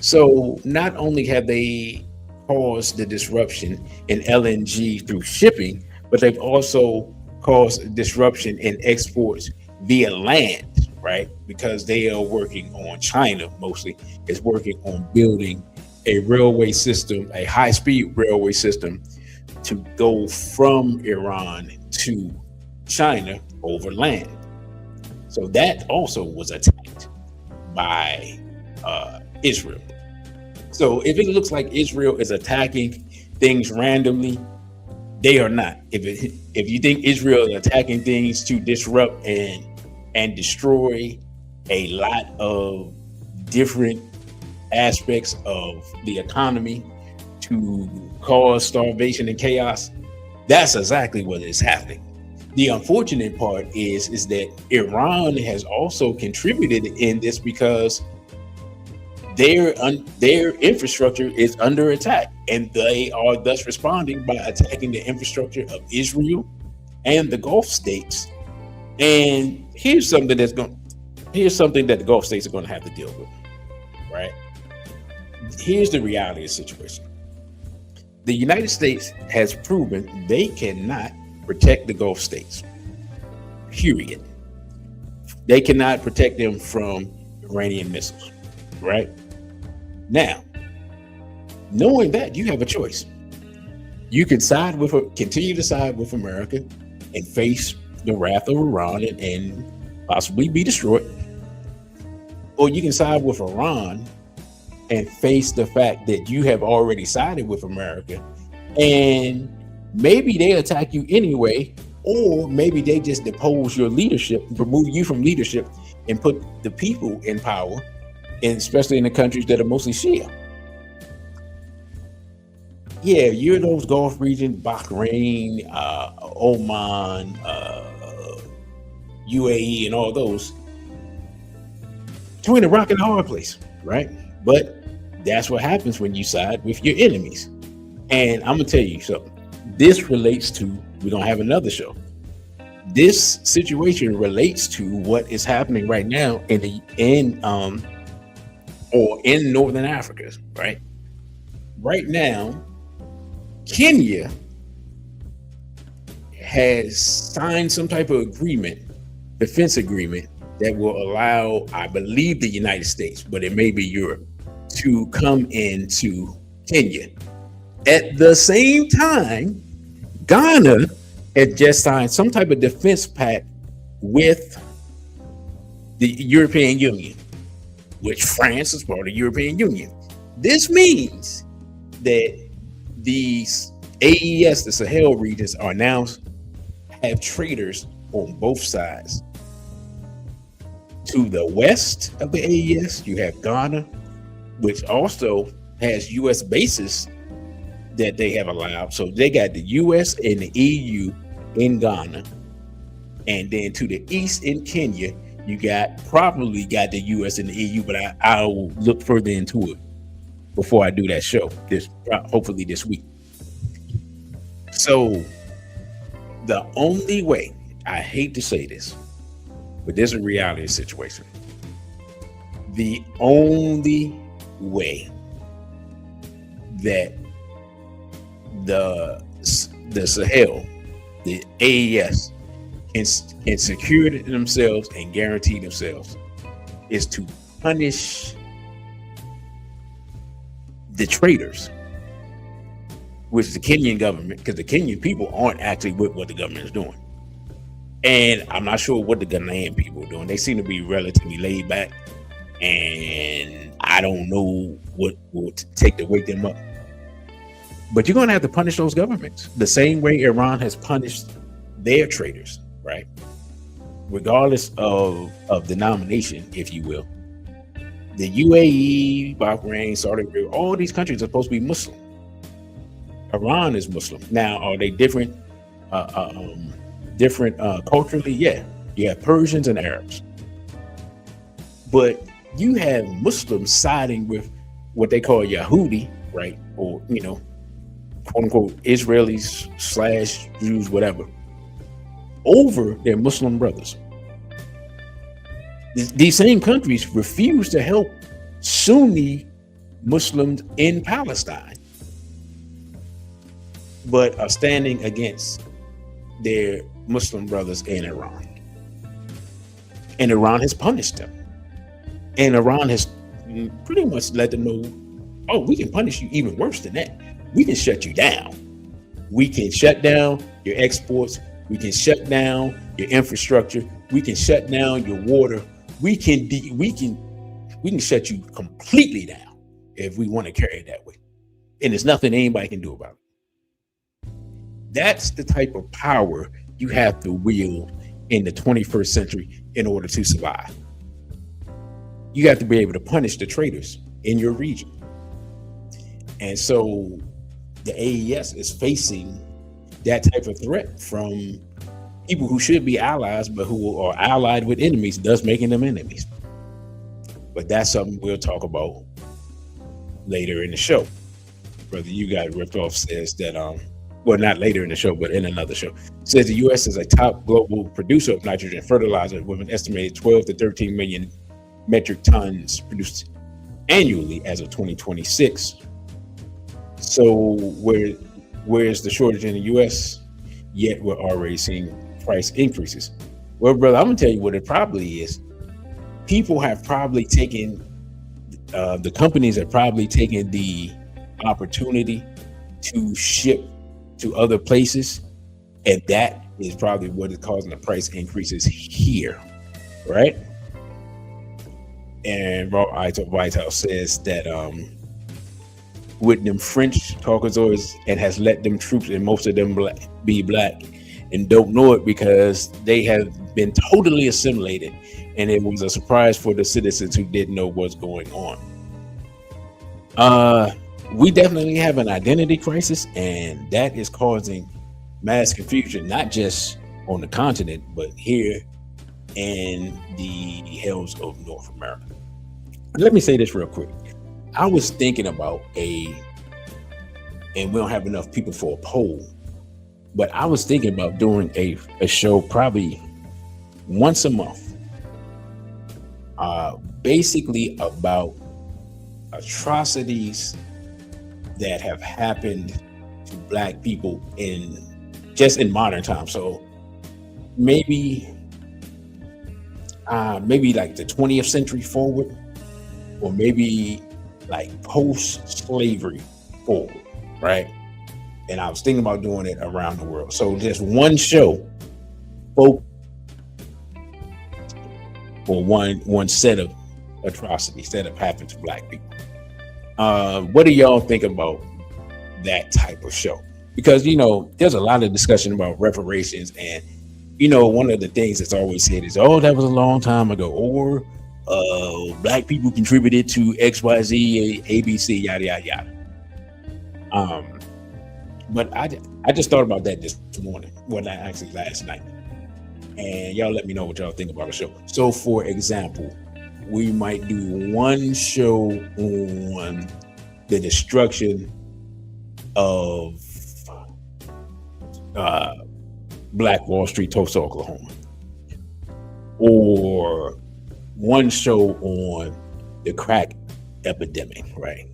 So not only have they caused the disruption in LNG through shipping, but they've also caused disruption in exports via land, right? Because they are working on, China mostly is working on building a railway system, a high-speed railway system to go from Iran to China over land. So that also was attacked by Israel. So if it looks like Israel is attacking things randomly, they are not. If you think Israel is attacking things to disrupt and destroy a lot of different aspects of the economy to cause starvation and chaos, that's exactly what is happening. The unfortunate part is that Iran has also contributed in this because their infrastructure is under attack, and they are thus responding by attacking the infrastructure of Israel and the Gulf states. And here's something that the Gulf states are going to have to deal with, right? Here's the reality of the situation. The United States has proven they cannot protect the Gulf states, period. They cannot protect them from Iranian missiles, right? Now, knowing that, you have a choice. You can continue to side with America and face the wrath of Iran and possibly be destroyed, or you can side with Iran and face the fact that you have already sided with America, and maybe they attack you anyway, or maybe they just depose your leadership, remove you from leadership, and put the people in power, and especially in the countries that are mostly Shia. Yeah, you're those Gulf regions, Bahrain, Oman, UAE, and all those, between a rock and a hard place, right? But that's what happens when you side with your enemies. And I'm gonna tell you something. This relates to, we're gonna have another show. This situation relates to what is happening right now in Northern Africa, right? Right now, Kenya has signed some type of defense agreement that will allow, I believe, the United States, but it may be Europe, to come into Kenya. At the same time, Ghana had just signed some type of defense pact with the European Union, which France is part of the European Union. This means that these AES, the Sahel regions, are now have traders on both sides. To the west of the AES, you have Ghana, which also has U.S. bases that they have allowed. So they got the U.S. and the EU in Ghana. And then to the east in Kenya, you probably got the U.S. and the EU, but I'll look further into it before I do that show, hopefully this week. So the only way, I hate to say this, but there's a reality situation. The only way that the Sahel, the AES, can secure themselves and guarantee themselves is to punish the traitors, which is the Kenyan government, because the Kenyan people aren't actually with what the government is doing. And I'm not sure what the Ghanaian people are doing. They seem to be relatively laid back, and I don't know what will take to wake them up. But you're going to have to punish those governments the same way Iran has punished their traitors, right? Regardless of denomination, if you will. The UAE, Bahrain, Saudi Arabia, all these countries are supposed to be Muslim. Iran is Muslim. Now, are they different culturally? Yeah. You have Persians and Arabs. But you have Muslims siding with what they call Yahudi, right? Or, quote unquote, Israelis / Jews, whatever, over their Muslim brothers. These same countries refuse to help Sunni Muslims in Palestine, but are standing against their Muslim brothers in Iran. And Iran has punished them. And Iran has pretty much let them know, oh, we can punish you even worse than that. We can shut you down. We can shut down your exports. We can shut down your infrastructure. We can shut down your water. We can shut you completely down if we want to carry it that way. And there's nothing anybody can do about it. That's the type of power you have to wield in the 21st century in order to survive. You have to be able to punish the traitors in your region. And so the AES is facing that type of threat from people who should be allies, but who are allied with enemies, thus making them enemies. But that's something we'll talk about later in the show. Brother, you got ripped off says that, well, not later in the show, but in another show, says the U.S. is a top global producer of nitrogen fertilizer with an estimated 12 to 13 million metric tons produced annually as of 2026. So where's the shortage in the U.S., yet we're already seeing price increases? Well, brother, I'm gonna tell you what it probably is. People have probably taken, the companies have probably taken the opportunity to ship to other places, and that is probably what is causing the price increases here, right? And White House says that with them French Caucasoids, and has let them troops, and most of them be black, and don't know it because they have been totally assimilated, and it was a surprise for the citizens who didn't know what's going on. We definitely have an identity crisis, and that is causing mass confusion, not just on the continent, but here in the hills of North America. Let me say this real quick. I was thinking about and we don't have enough people for a poll, but I was thinking about doing a show probably once a month, basically about atrocities that have happened to black people in modern times. So maybe like the 20th century forward, or maybe like post-slavery forward, right? And I was thinking about doing it around the world. So just one show for one set of atrocities that have happened to black people. What do y'all think about that type of show? Because, there's a lot of discussion about reparations, and, one of the things that's always said is, oh, that was a long time ago, or black people contributed to XYZ, ABC, yada, yada, yada. But I just thought about that this morning, well, actually last night. And y'all let me know what y'all think about the show. So, for example, we might do one show on the destruction of Black Wall Street, Tulsa, Oklahoma, or one show on the crack epidemic, right?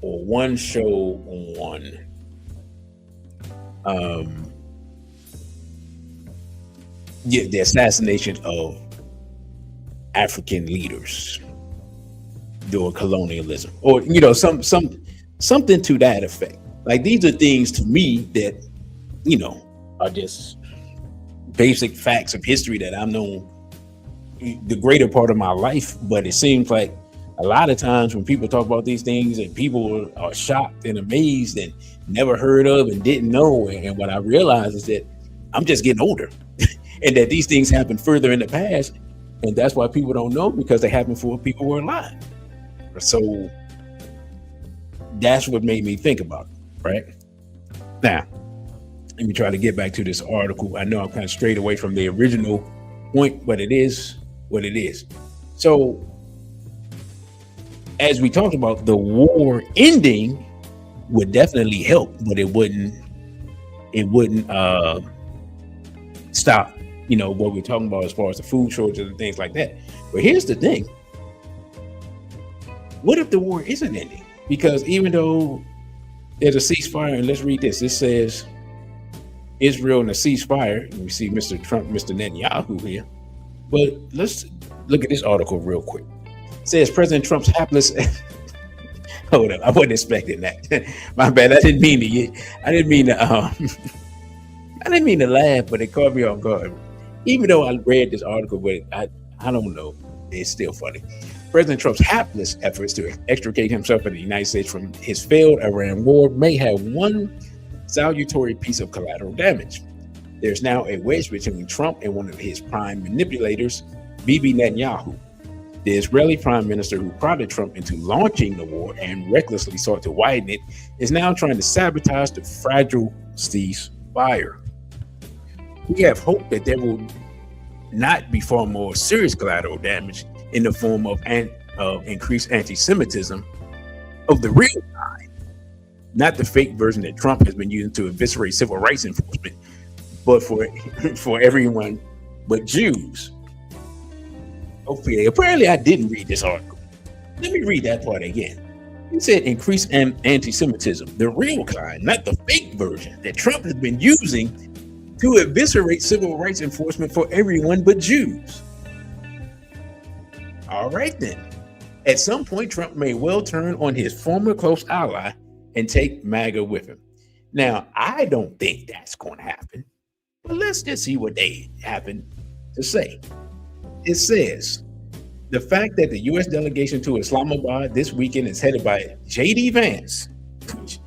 Or one show on the assassination of African leaders during colonialism, or something to that effect. Like, these are things to me that are just basic facts of history that I've known the greater part of my life, but it seems like A lot of times when people talk about these things and people are shocked and amazed and never heard of and didn't know. And what I realize is that I'm just getting older and that these things happen further in the past. And that's why people don't know, because they happen before people were alive. So that's what made me think about it, right? Now, let me try to get back to this article. I know I'm kind of strayed away from the original point, but it is what it is. So as we talked about, the war ending would definitely help, but it wouldn't stop, what we're talking about as far as the food shortages and things like that. But here's the thing. What if the war isn't ending? Because even though there's a ceasefire, and let's read this. It says Israel and a ceasefire. We see Mr. Trump, Mr. Netanyahu here. But let's look at this article real quick. It says President Trump's hapless. Hold up, I wasn't expecting that. My bad. I didn't mean to laugh, but it caught me off guard. Even though I read this article, but I don't know. It's still funny. President Trump's hapless efforts to extricate himself and the United States from his failed Iran war may have one salutary piece of collateral damage. There's now a wedge between Trump and one of his prime manipulators, Bibi Netanyahu. The Israeli prime minister who prodded Trump into launching the war and recklessly sought to widen it is now trying to sabotage the fragile ceasefire. We have hope that there will not be far more serious collateral damage in the form of increased anti-Semitism of the real kind, not the fake version that Trump has been using to eviscerate civil rights enforcement, but for everyone but Jews. Okay, apparently I didn't read this article. Let me read that part again. He said increased anti-Semitism, the real kind, not the fake version that Trump has been using to eviscerate civil rights enforcement for everyone but Jews. All right then. At some point, Trump may well turn on his former close ally and take MAGA with him. Now, I don't think that's going to happen, but let's just see what they happen to say. It says, the fact that the U.S. delegation to Islamabad this weekend is headed by J.D. Vance, which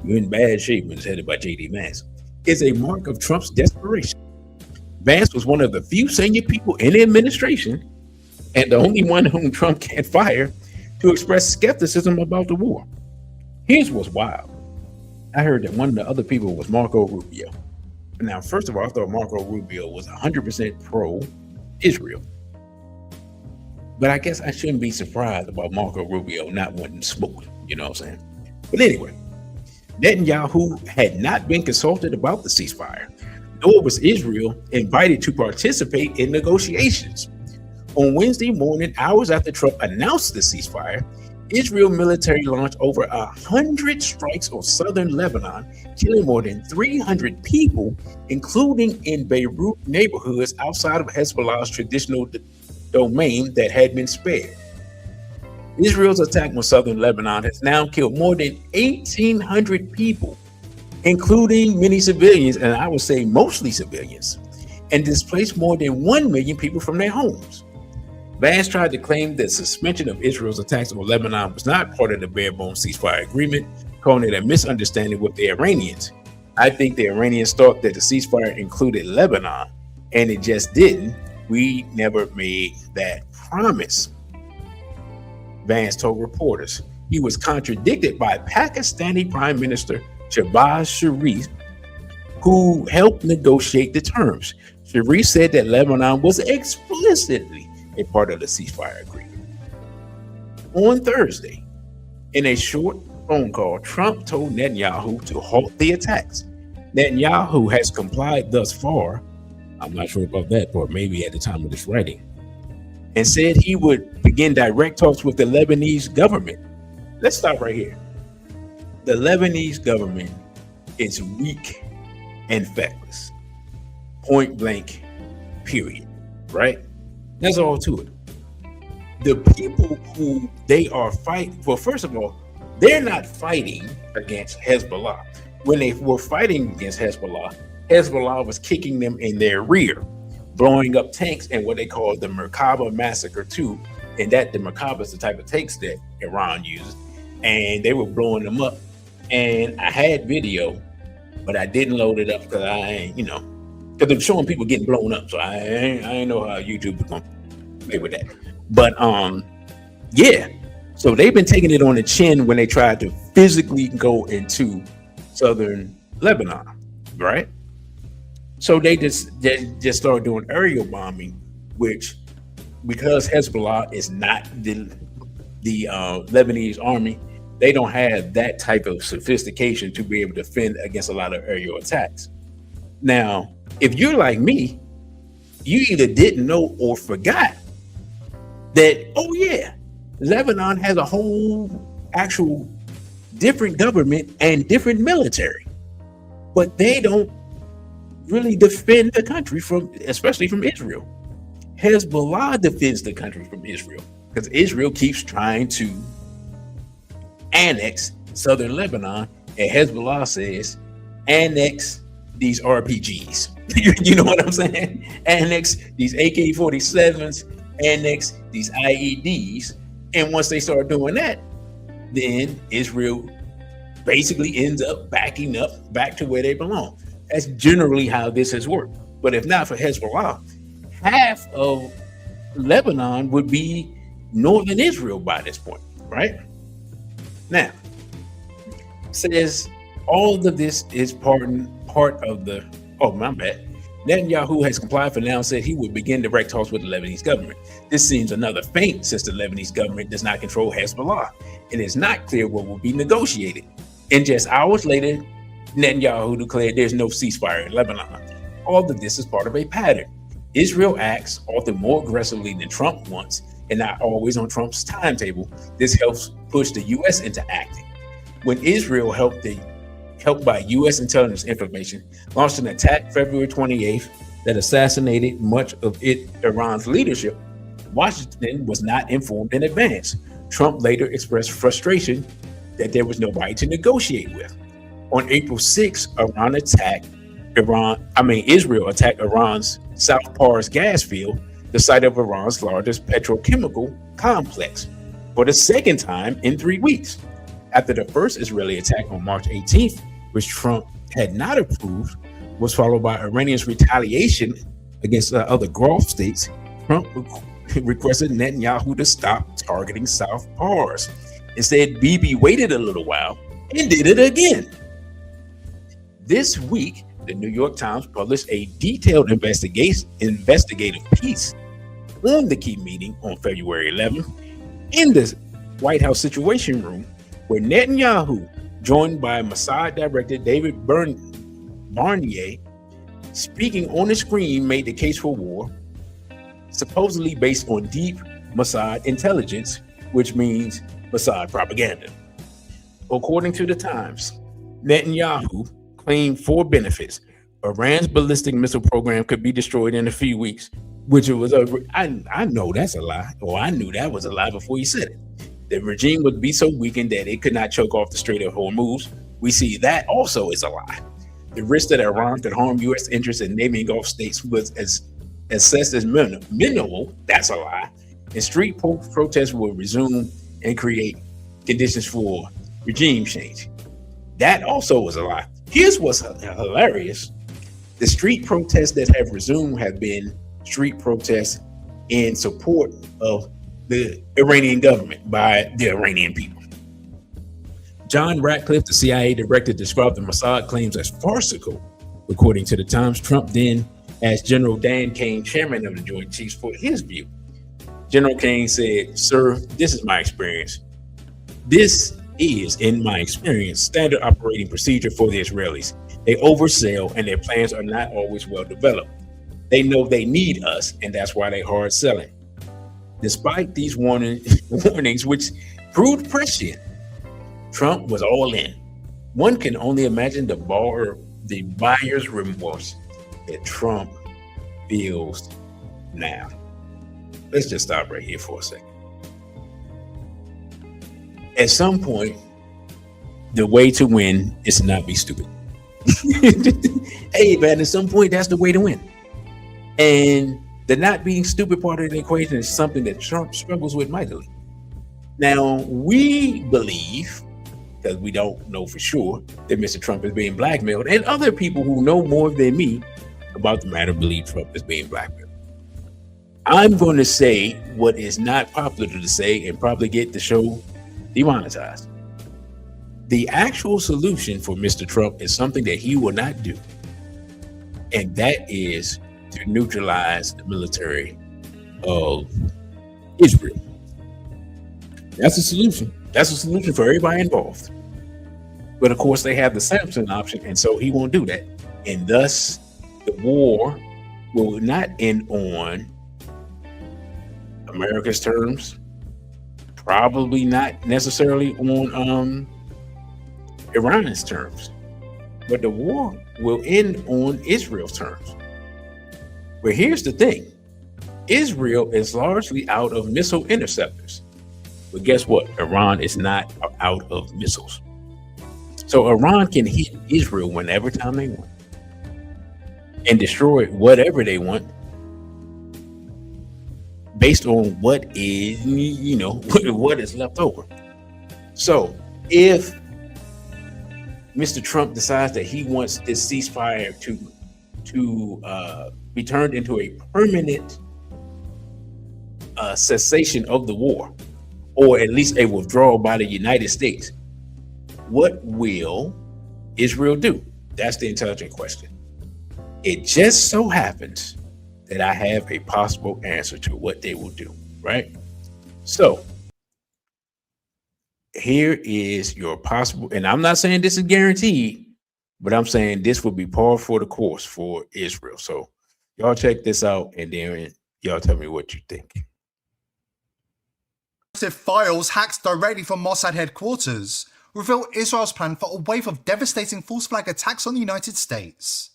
you're in bad shape when it's headed by J.D. Vance, is a mark of Trump's desperation. Vance was one of the few senior people in the administration and the only one whom Trump can't fire to express skepticism about the war. Here's what's wild. I heard that one of the other people was Marco Rubio. Now, first of all, I thought Marco Rubio was 100% pro-Israel. But I guess I shouldn't be surprised about Marco Rubio not wanting smoke, you know what I'm saying? But anyway, Netanyahu had not been consulted about the ceasefire, nor was Israel invited to participate in negotiations. On Wednesday morning, hours after Trump announced the ceasefire, Israel military launched over 100 strikes on southern Lebanon, killing more than 300 people, including in Beirut neighborhoods outside of Hezbollah's traditional domain that had been spared. Israel's attack on southern Lebanon has now killed more than 1,800 people, including many civilians, and I would say mostly civilians, and displaced more than 1 million people from their homes. Vance tried to claim that suspension of Israel's attacks on Lebanon was not part of the bare-bones ceasefire agreement, calling it a misunderstanding with the Iranians. I think the Iranians thought that the ceasefire included Lebanon, and it just didn't. We never made that promise, Vance told reporters. He was contradicted by Pakistani Prime Minister Shehbaz Sharif, who helped negotiate the terms. Sharif said that Lebanon was explicitly a part of the ceasefire agreement. On Thursday, in a short phone call, Trump told Netanyahu to halt the attacks. Netanyahu has complied thus far. I'm not sure about that part, maybe at the time of this writing, and said he would begin direct talks with the Lebanese government. Let's stop right here. The Lebanese government is weak and feckless. Point blank, period. Right? That's all to it. The people who they are fighting, well, first of all, they're not fighting against Hezbollah. When they were fighting against Hezbollah, Hezbollah was kicking them in their rear, blowing up tanks and what they call the Merkaba Massacre 2 And that the Merkaba is the type of tanks that Iran uses, and they were blowing them up. And I had video, but I didn't load it up because I ain't, because they're showing people getting blown up. So I ain't know how YouTube is gonna play with that. But yeah. So they've been taking it on the chin when they tried to physically go into southern Lebanon, right? So they just started doing aerial bombing, which, because Hezbollah is not the Lebanese army, they don't have that type of sophistication to be able to defend against a lot of aerial attacks. Now, if you're like me, you either didn't know or forgot that, oh yeah, Lebanon has a whole actual different government and different military, but they don't really defend the country especially from Israel. Hezbollah defends the country from Israel because Israel keeps trying to annex southern Lebanon, and Hezbollah says, annex these RPGs. You know what I'm saying? Annex these AK-47s, annex these IEDs. And once they start doing that, then Israel basically ends up backing up back to where they belong. That's generally how this has worked. But if not for Hezbollah, half of Lebanon would be northern Israel by this point, right? Now, says all of this is part of the, oh, my bad. Netanyahu has complied for now and said he would begin direct talks with the Lebanese government. This seems another feint since the Lebanese government does not control Hezbollah, and it's not clear what will be negotiated. And just hours later, Netanyahu declared there's no ceasefire in Lebanon. All of this is part of a pattern. Israel acts often more aggressively than Trump wants, and not always on Trump's timetable. This helps push the U.S. into acting. When Israel helped by U.S. intelligence information, launched an attack February 28th that assassinated much of Iran's leadership, Washington was not informed in advance. Trump later expressed frustration that there was nobody to negotiate with. On April 6th, Israel attacked Iran's South Pars gas field, the site of Iran's largest petrochemical complex, for the second time in 3 weeks. After the first Israeli attack on March 18th, which Trump had not approved, was followed by Iranians' retaliation against other Gulf states, Trump requested Netanyahu to stop targeting South Pars. Instead, Bibi waited a little while and did it again. This week, the New York Times published a detailed investigative piece on the key meeting on February 11th in the White House Situation Room, where Netanyahu, joined by Mossad Director David Barnier, speaking on the screen, made the case for war, supposedly based on deep Mossad intelligence, which means Mossad propaganda. According to the Times, Netanyahu claimed 4 benefits. Iran's ballistic missile program could be destroyed in a few weeks, which it was I know that's a lie, or I knew that was a lie before he said it. The regime would be so weakened that it could not choke off the Strait of Hormuz. We see that also is a lie. The risk that Iran could harm U.S. interests in neighboring Gulf states was assessed as minimal. That's a lie. And street protests will resume and create conditions for regime change. That also was a lie. Here's what's hilarious. The street protests that have resumed have been street protests in support of the Iranian government by the Iranian people. John Ratcliffe, the CIA director, described the Mossad claims as farcical. According to the Times, Trump then asked General Dan Kane, chairman of the Joint Chiefs, for his view. General Kane said, "Sir, this is my experience. This is, in my experience, standard operating procedure for the Israelis. They oversell and their plans are not always well developed. They know they need us, and that's why they're hard selling." Despite these warnings, which proved prescient, Trump was all in. One can only imagine the buyer's remorse that Trump feels now. Let's just stop right here for a second. At some point, the way to win is to not be stupid. Hey, man, at some point, that's the way to win. And The not being stupid part of the equation is something that Trump struggles with mightily. Now, we believe, because we don't know for sure, that Mr. Trump is being blackmailed, and other people who know more than me about the matter believe Trump is being blackmailed. I'm going to say what is not popular to say and probably get the show demonetized. The actual solution for Mr. Trump is something that he will not do, and that is to neutralize the military of Israel. That's a solution. That's a solution for everybody involved. But of course, they have the Samson option, and so he won't do that. And thus, the war will not end on America's terms, probably not necessarily on Iran's terms, but the war will end on Israel's terms. But here's the thing. Israel is largely out of missile interceptors. But guess what? Iran is not out of missiles. So Iran can hit Israel whenever time they want and destroy whatever they want based on what is, what is left over. So if Mr. Trump decides that he wants this ceasefire to be turned into a permanent cessation of the war, or at least a withdrawal by the United States, what will Israel do? That's the intelligent question. It just so happens that I have a possible answer to what they will do, right? So here is your possible, and I'm not saying this is guaranteed, but I'm saying this will be par for the course for Israel. So y'all check this out, and then y'all tell me what you think. Files hacked directly from Mossad headquarters reveal Israel's plan for a wave of devastating false flag attacks on the United States,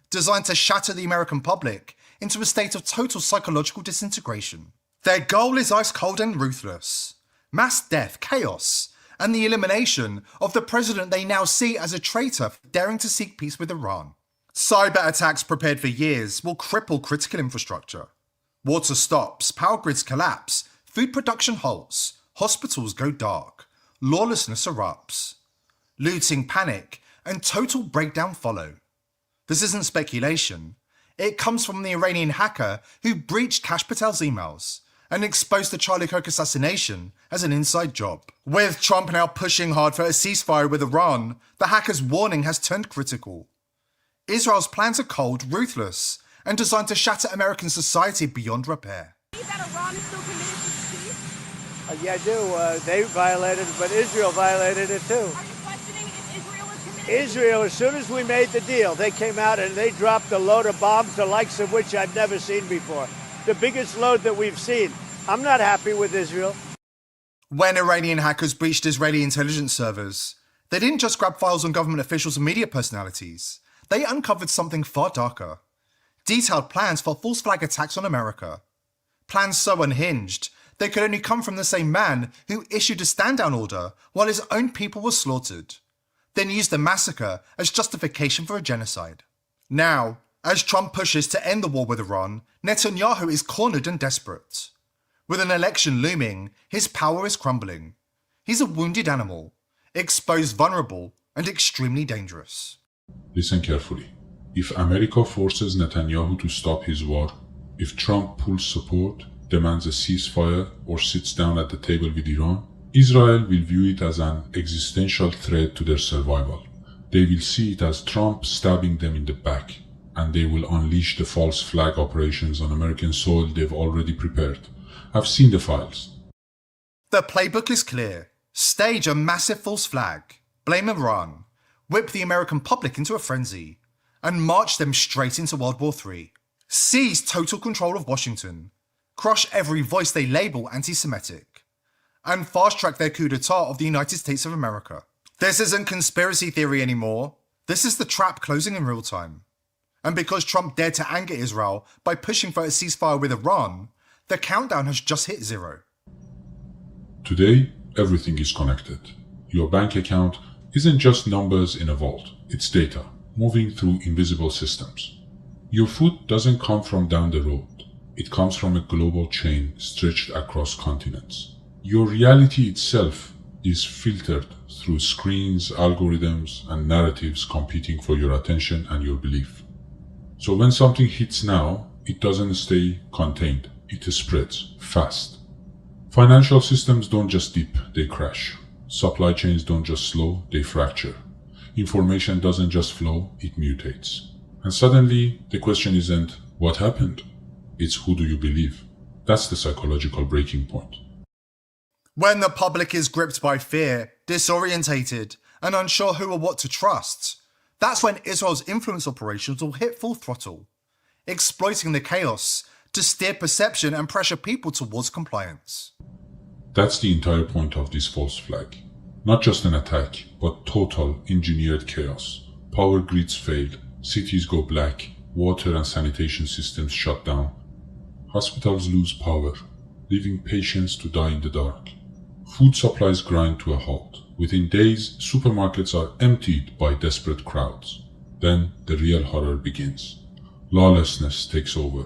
designed to shatter the American public into a state of total psychological disintegration. Their goal is ice cold and ruthless: mass death, chaos, and the elimination of the president they now see as a traitor for daring to seek peace with Iran. Cyber attacks prepared for years will cripple critical infrastructure. Water stops, power grids collapse, food production halts, hospitals go dark, lawlessness erupts. Looting, panic, and total breakdown follow. This isn't speculation. It comes from the Iranian hacker who breached Kash Patel's emails and exposed the Charlie Kirk assassination as an inside job. With Trump now pushing hard for a ceasefire with Iran, the hacker's warning has turned critical. Israel's plans are cold, ruthless, and designed to shatter American society beyond repair. Iran is still committed to peace? Yeah, I do. They violated it, but Israel violated it too. Are you questioning if Israel is committed? Israel, as soon as we made the deal, they came out and they dropped a load of bombs, the likes of which I've never seen before. The biggest load that we've seen. I'm not happy with Israel. When Iranian hackers breached Israeli intelligence servers, they didn't just grab files on government officials and media personalities. They uncovered something far darker. Detailed plans for false flag attacks on America. Plans so unhinged, they could only come from the same man who issued a stand-down order while his own people were slaughtered, then used the massacre as justification for a genocide. Now, as Trump pushes to end the war with Iran, Netanyahu is cornered and desperate. With an election looming, his power is crumbling. He's a wounded animal, exposed, vulnerable, and extremely dangerous. Listen carefully. If America forces Netanyahu to stop his war, if Trump pulls support, demands a ceasefire, or sits down at the table with Iran, Israel will view it as an existential threat to their survival. They will see it as Trump stabbing them in the back, and they will unleash the false flag operations on American soil they've already prepared. I've seen the files. The playbook is clear. Stage a massive false flag, blame Iran, whip the American public into a frenzy, and march them straight into World War III. Seize total control of Washington, crush every voice they label anti-Semitic, and fast-track their coup d'etat of the United States of America. This isn't conspiracy theory anymore. This is the trap closing in real time. And because Trump dared to anger Israel by pushing for a ceasefire with Iran, the countdown has just hit 0. Today, everything is connected. Your bank account isn't just numbers in a vault. It's data, moving through invisible systems. Your food doesn't come from down the road. It comes from a global chain stretched across continents. Your reality itself is filtered through screens, algorithms, and narratives competing for your attention and your belief. So when something hits now, it doesn't stay contained. It spreads fast. Financial systems don't just dip, they crash. Supply chains don't just slow, they fracture. Information doesn't just flow, it mutates. And suddenly, the question isn't, what happened? It's who do you believe? That's the psychological breaking point. When the public is gripped by fear, disorientated, and unsure who or what to trust, that's when Israel's influence operations will hit full throttle, exploiting the chaos to steer perception and pressure people towards compliance. That's the entire point of this false flag. Not just an attack, but total engineered chaos. Power grids fail, cities go black, water and sanitation systems shut down. Hospitals lose power, leaving patients to die in the dark. Food supplies grind to a halt. Within days, supermarkets are emptied by desperate crowds. Then the real horror begins. Lawlessness takes over.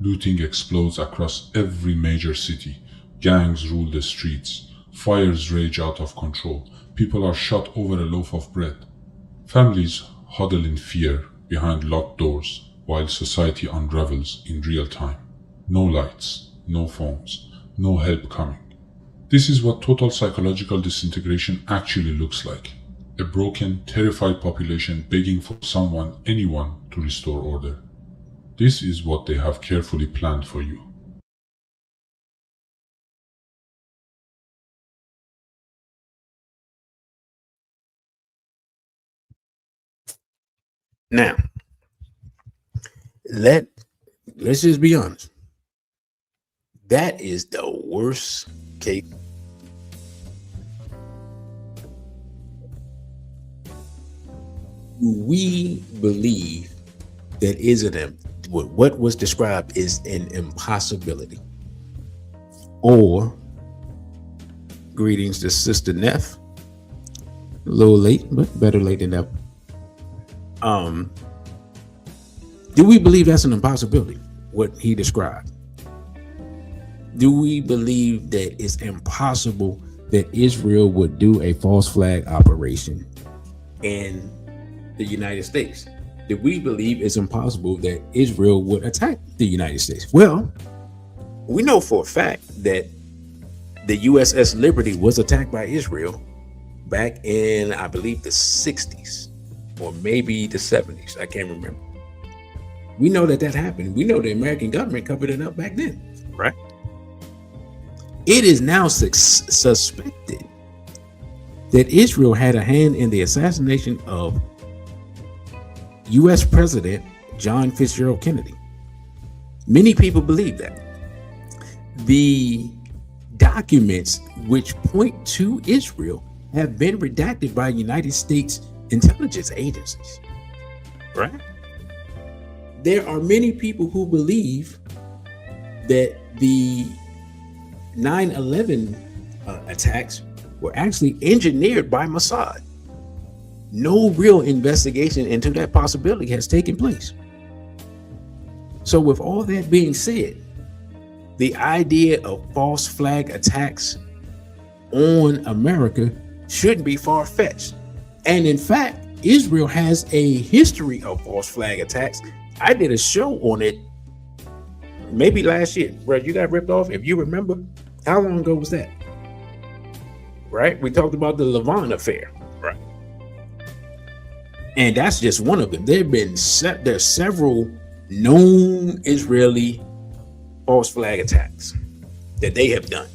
Looting explodes across every major city. Gangs rule the streets. Fires rage out of control. People are shot over a loaf of bread. Families huddle in fear behind locked doors while society unravels in real time. No lights, no phones, no help coming. This is what total psychological disintegration actually looks like. A broken, terrified population begging for someone, anyone, to restore order. This is what they have carefully planned for you. Now, let's just be honest. That is the worst case. We believe that what was described is an impossibility. Or, greetings to Sister Neff. A little late, but better late than never. Do we believe that's an impossibility? What he described? Do we believe that it's impossible that Israel would do a false flag operation in the United States? Do we believe it's impossible that Israel would attack the United States? Well, we know for a fact that the USS Liberty was attacked by Israel back in, I believe, the 60s or maybe the 70s. I can't remember. We know that happened. We know the American government covered it up back then, right? It is now suspected that Israel had a hand in the assassination of U.S. President John Fitzgerald Kennedy. Many people believe that. The documents which point to Israel have been redacted by United States intelligence agencies, right? There are many people who believe that the 9/11 attacks were actually engineered by Mossad. No real investigation into that possibility has taken place. So with all that being said, the idea of false flag attacks on America shouldn't be far-fetched. And in fact, Israel has a history of false flag attacks. I did a show on it maybe last year where you got ripped off. If you remember, how long ago was that? Right? We talked about the Levant affair, right? And that's just one of them. There's several known Israeli false flag attacks that they have done.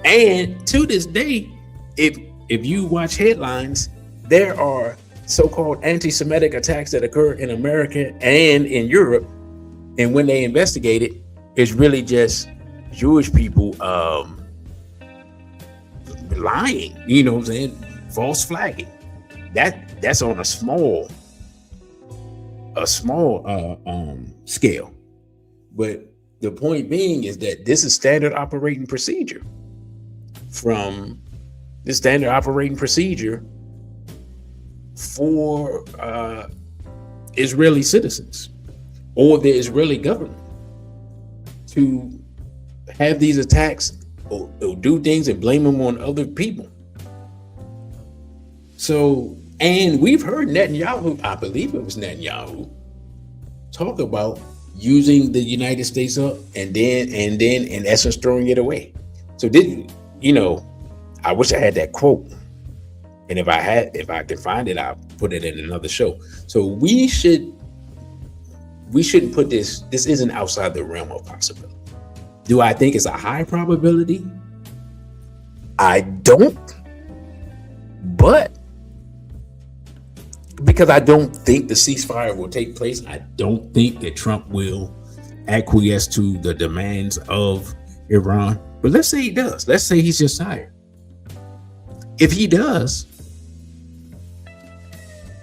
And to this day, if you watch headlines, there are so-called anti-Semitic attacks that occur in America and in Europe. And when they investigate it, it's really just Jewish people lying, you know what I'm saying? False flagging. That's on a small scale. But the point being is that this is standard operating procedure for Israeli citizens or the Israeli government. to have these attacks or do things and blame them on other people. So, and we've heard Netanyahu, I believe it was Netanyahu, talk about using the United States up and then in essence throwing it away. So I wish I had that quote. And if I can find it, I'll put it in another show. So we shouldn't put this isn't outside the realm of possibility. Do I think it's a high probability? I don't. But because I don't think the ceasefire will take place, I don't think that Trump will acquiesce to the demands of Iran. But let's say he does. Let's say he's just tired. If he does,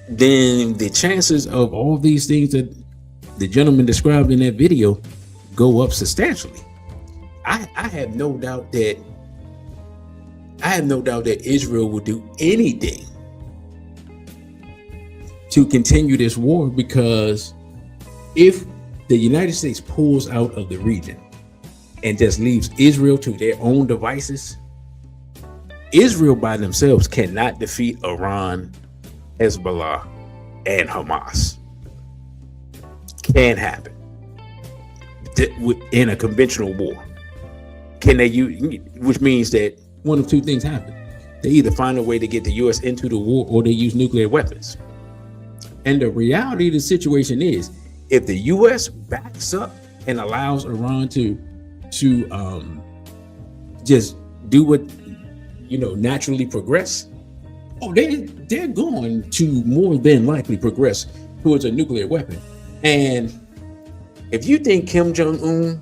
then the chances of all these things that the gentleman described in that video go up substantially. I have no doubt that Israel will do anything to continue this war, because if the United States pulls out of the region and just leaves Israel to their own devices, Israel by themselves cannot defeat Iran, Hezbollah, and Hamas. Can't happen in a conventional war. Can they use, which means that one of two things happen. They either find a way to get the U.S. into the war, or they use nuclear weapons. And the reality of the situation is, if the U.S. backs up and allows Iran to just do what naturally progress, they're going to more than likely progress towards a nuclear weapon. And if you think Kim Jong-un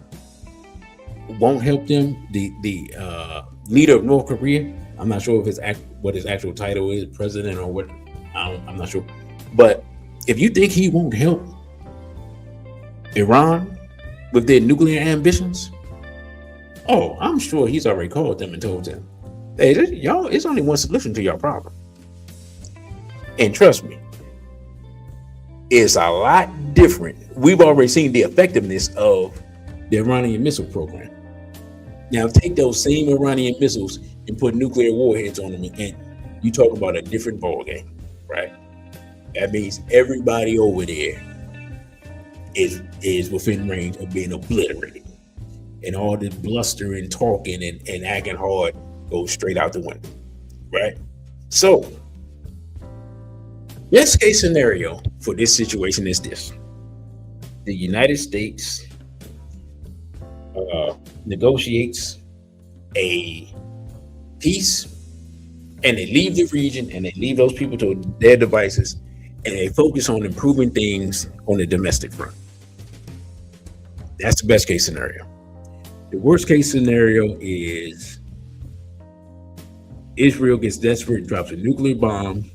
won't help them, the leader of North Korea, I'm not sure if what his actual title is, president or what, I'm not sure. But if you think he won't help Iran with their nuclear ambitions, I'm sure he's already called them and told them, hey, y'all, it's only one solution to your problem. And trust me, it's a lot different. We've already seen the effectiveness of the Iranian missile program. Now take those same Iranian missiles and put nuclear warheads on them, and you talk about a different ballgame, right? That means everybody over there is within range of being obliterated. And all this blustering, talking, and acting hard goes straight out the window, right? So, best case scenario for this situation is this. The United States negotiates a peace, and they leave the region, and they leave those people to their devices, and they focus on improving things on the domestic front. That's the best case scenario. The worst case scenario is Israel gets desperate, drops a nuclear bomb,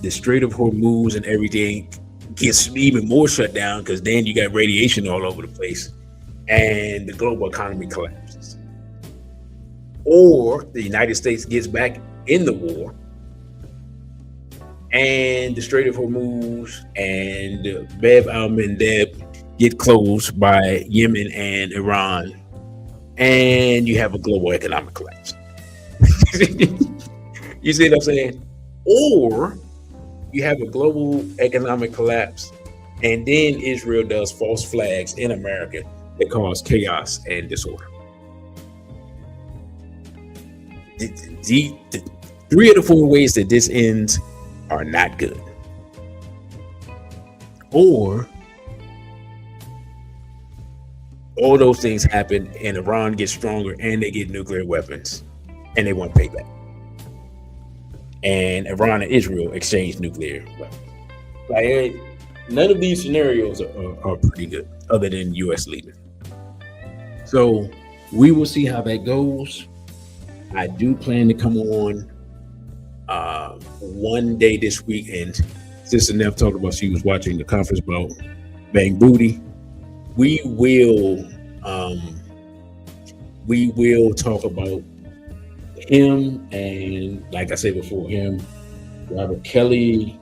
the Strait of Hormuz and everything gets even more shut down, because then you got radiation all over the place, and the global economy collapses. Or the United States gets back in the war, and the Strait of Hormuz and Bab al-Mandeb get closed by Yemen and Iran, and you have a global economic collapse. You see what I'm saying? Or you have a global economic collapse, and then Israel does false flags in America that cause chaos and disorder. The 3 of the 4 ways that this ends are not good. Or all those things happen, and Iran gets stronger, and they get nuclear weapons, and they want payback. And Iran and Israel exchange nuclear weapons. Like, none of these scenarios are pretty good, other than U.S. leaving. So we will see how that goes. I do plan to come on one day this week, and Sister Neff talked about she was watching the conference about Bang Booty. We will talk about him, and like I said before, him, Robert Kelly,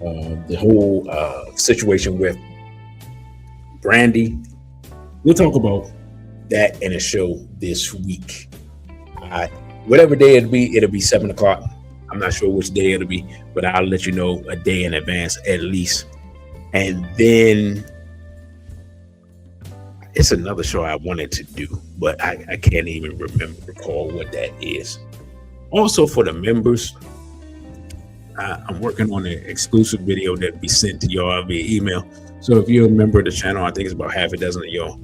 the whole situation with Brandy. We'll talk about that in a show this week. Whatever day it'll be 7 o'clock. I'm not sure which day it'll be, but I'll let you know a day in advance at least. And then it's another show I wanted to do, but I can't even recall what that is. Also, for the members, I'm working on an exclusive video that will be sent to y'all via email. So if you're a member of the channel, I think it's about half a dozen of y'all.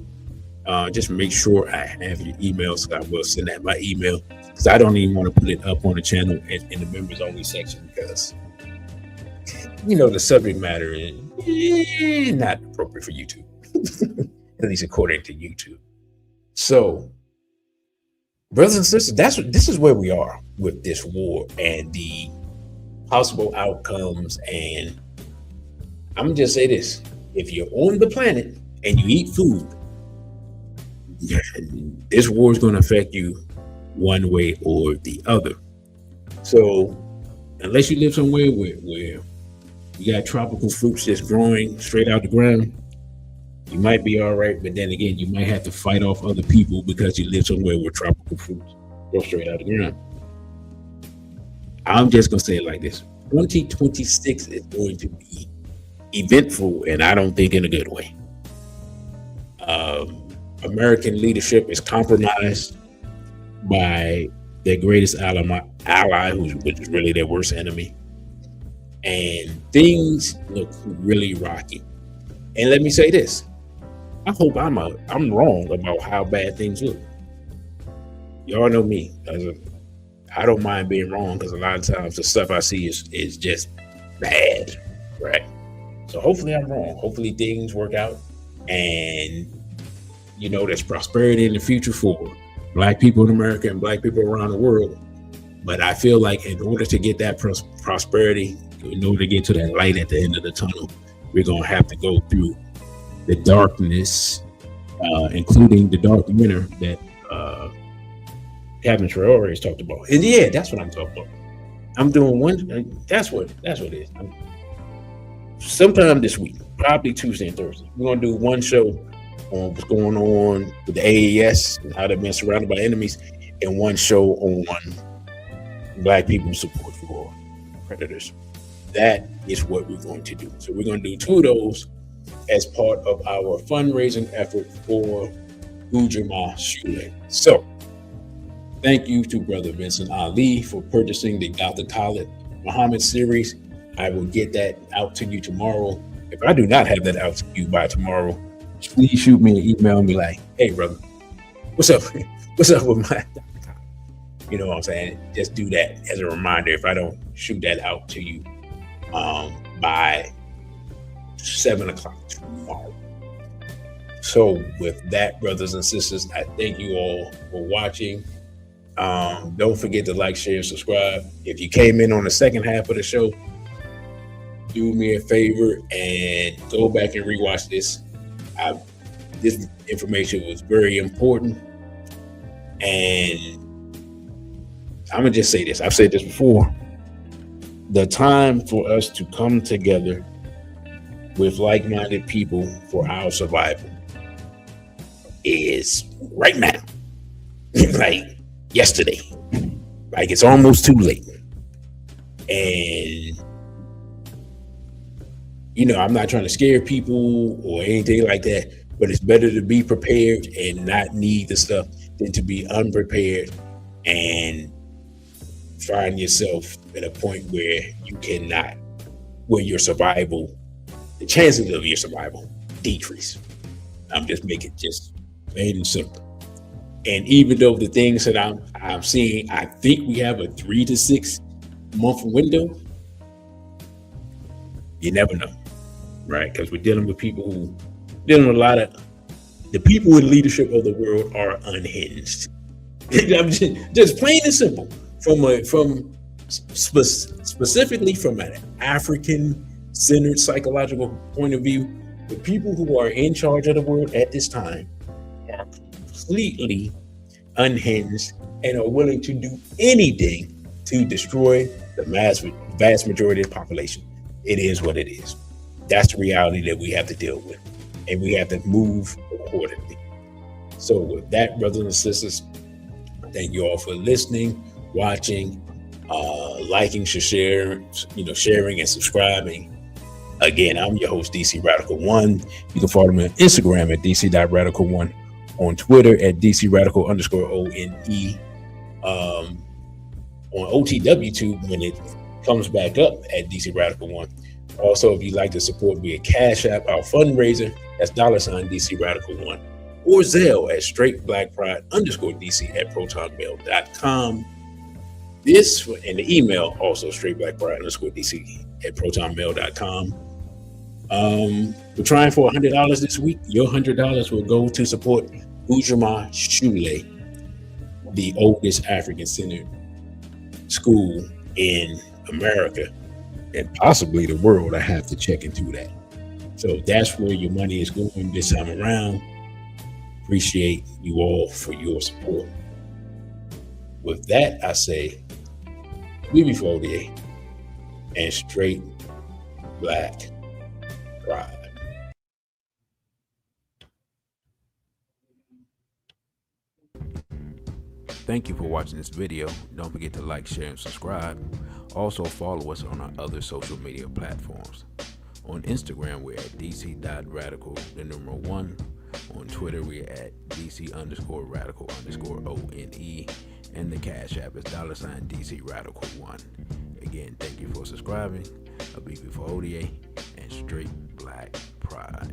Just make sure I have your emails. So I will send that by email, because I don't even want to put it up on the channel in the members only section, because the subject matter is not appropriate for YouTube. At least according to YouTube. So, brothers and sisters, this is where we are with this war and the possible outcomes. And I'm gonna just say this: if you're on the planet and you eat food, this war is going to affect you one way or the other. So, unless you live somewhere where you got tropical fruits just growing straight out the ground, you might be all right, but then again, you might have to fight off other people because you live somewhere where tropical fruits grow straight out of the ground. I'm just going to say it like this. 2026 is going to be eventful, and I don't think in a good way. American leadership is compromised by their greatest ally, which is really their worst enemy. And things look really rocky. And let me say this. I hope I'm wrong about how bad things look. Y'all know me. I don't mind being wrong, because a lot of times the stuff I see is just bad, right? So hopefully I'm wrong. Hopefully things work out, and there's prosperity in the future for Black people in America and Black people around the world. But I feel like in order to get that prosperity, in order to get to that light at the end of the tunnel, we're going to have to go through the darkness, including the dark winter that Captain Traore has talked about. And yeah, that's what I'm talking about. I'm doing one. That's what it is. Sometime this week, probably Tuesday and Thursday, we're going to do one show on what's going on with the AES and how they've been surrounded by enemies, and one show on Black people's support for predators. That is what we're going to do. So we're going to do 2 of those as part of our fundraising effort for Ujamaa Shule. So thank you to Brother Vincent Ali for purchasing the Dr. Khalid Muhammad series. I will get that out to you tomorrow. If I do not have that out to you by tomorrow, please shoot me an email and be like, hey, brother, what's up? What's up with my Dr. Khalid? You know what I'm saying? Just do that as a reminder if I don't shoot that out to you by 7 o'clock tomorrow. So with that, brothers and sisters, I thank you all for watching. Don't forget to like, share, and subscribe. If you came in on the second half of the show, do me a favor and go back and rewatch this. This information was very important, and I'm gonna just say this. I've said this before. The time for us to come together with like-minded people for our survival is right now. Like yesterday. Like it's almost too late. And I'm not trying to scare people or anything like that, but it's better to be prepared and not need the stuff than to be unprepared and find yourself at a point where your survival, the chances of your survival decrease. I'm just making just plain and simple. And even though the things that I'm seeing, I think we have a 3 to 6 month window, you never know, right? Because we're dealing with a lot of the people in leadership of the world are unhinged. I'm just plain and simple. Specifically from an African-centered psychological point of view, the people who are in charge of the world at this time are completely unhinged and are willing to do anything to destroy the vast majority of the population. It is what it is. That's the reality that we have to deal with. and we have to move accordingly. So with that, brothers and sisters, thank you all for listening, watching, liking, sharing, sharing and subscribing. Again, I'm your host, DC Radical 1. You can follow me on Instagram at dc.radical1, on Twitter at dc_radical_ONE, on OTWTube when it comes back up at DC Radical 1. Also, if you'd like to support via Cashapp, our fundraiser, that's $DC Radical 1, or Zelle at straightblackpride_DC at protonmail.com. This and the email also straightblackpride_DC at protonmail.com. We're trying for $100 this week. Your $100 will go to support Ujima Shule, the oldest African-centered school in America and possibly the world. I have to check into that. So that's where your money is going this time around. Appreciate you all for your support. With that, I say, we before the and straight black pride. Thank you for watching this video. Don't forget to like, share, and subscribe. Also follow us on our other social media platforms. On Instagram, we're at dc.radical1. On Twitter, we're at dc_radical_ONE. And the Cash App is $DC Radical 1. Again, thank you for subscribing. A big before ODA and straight black pride.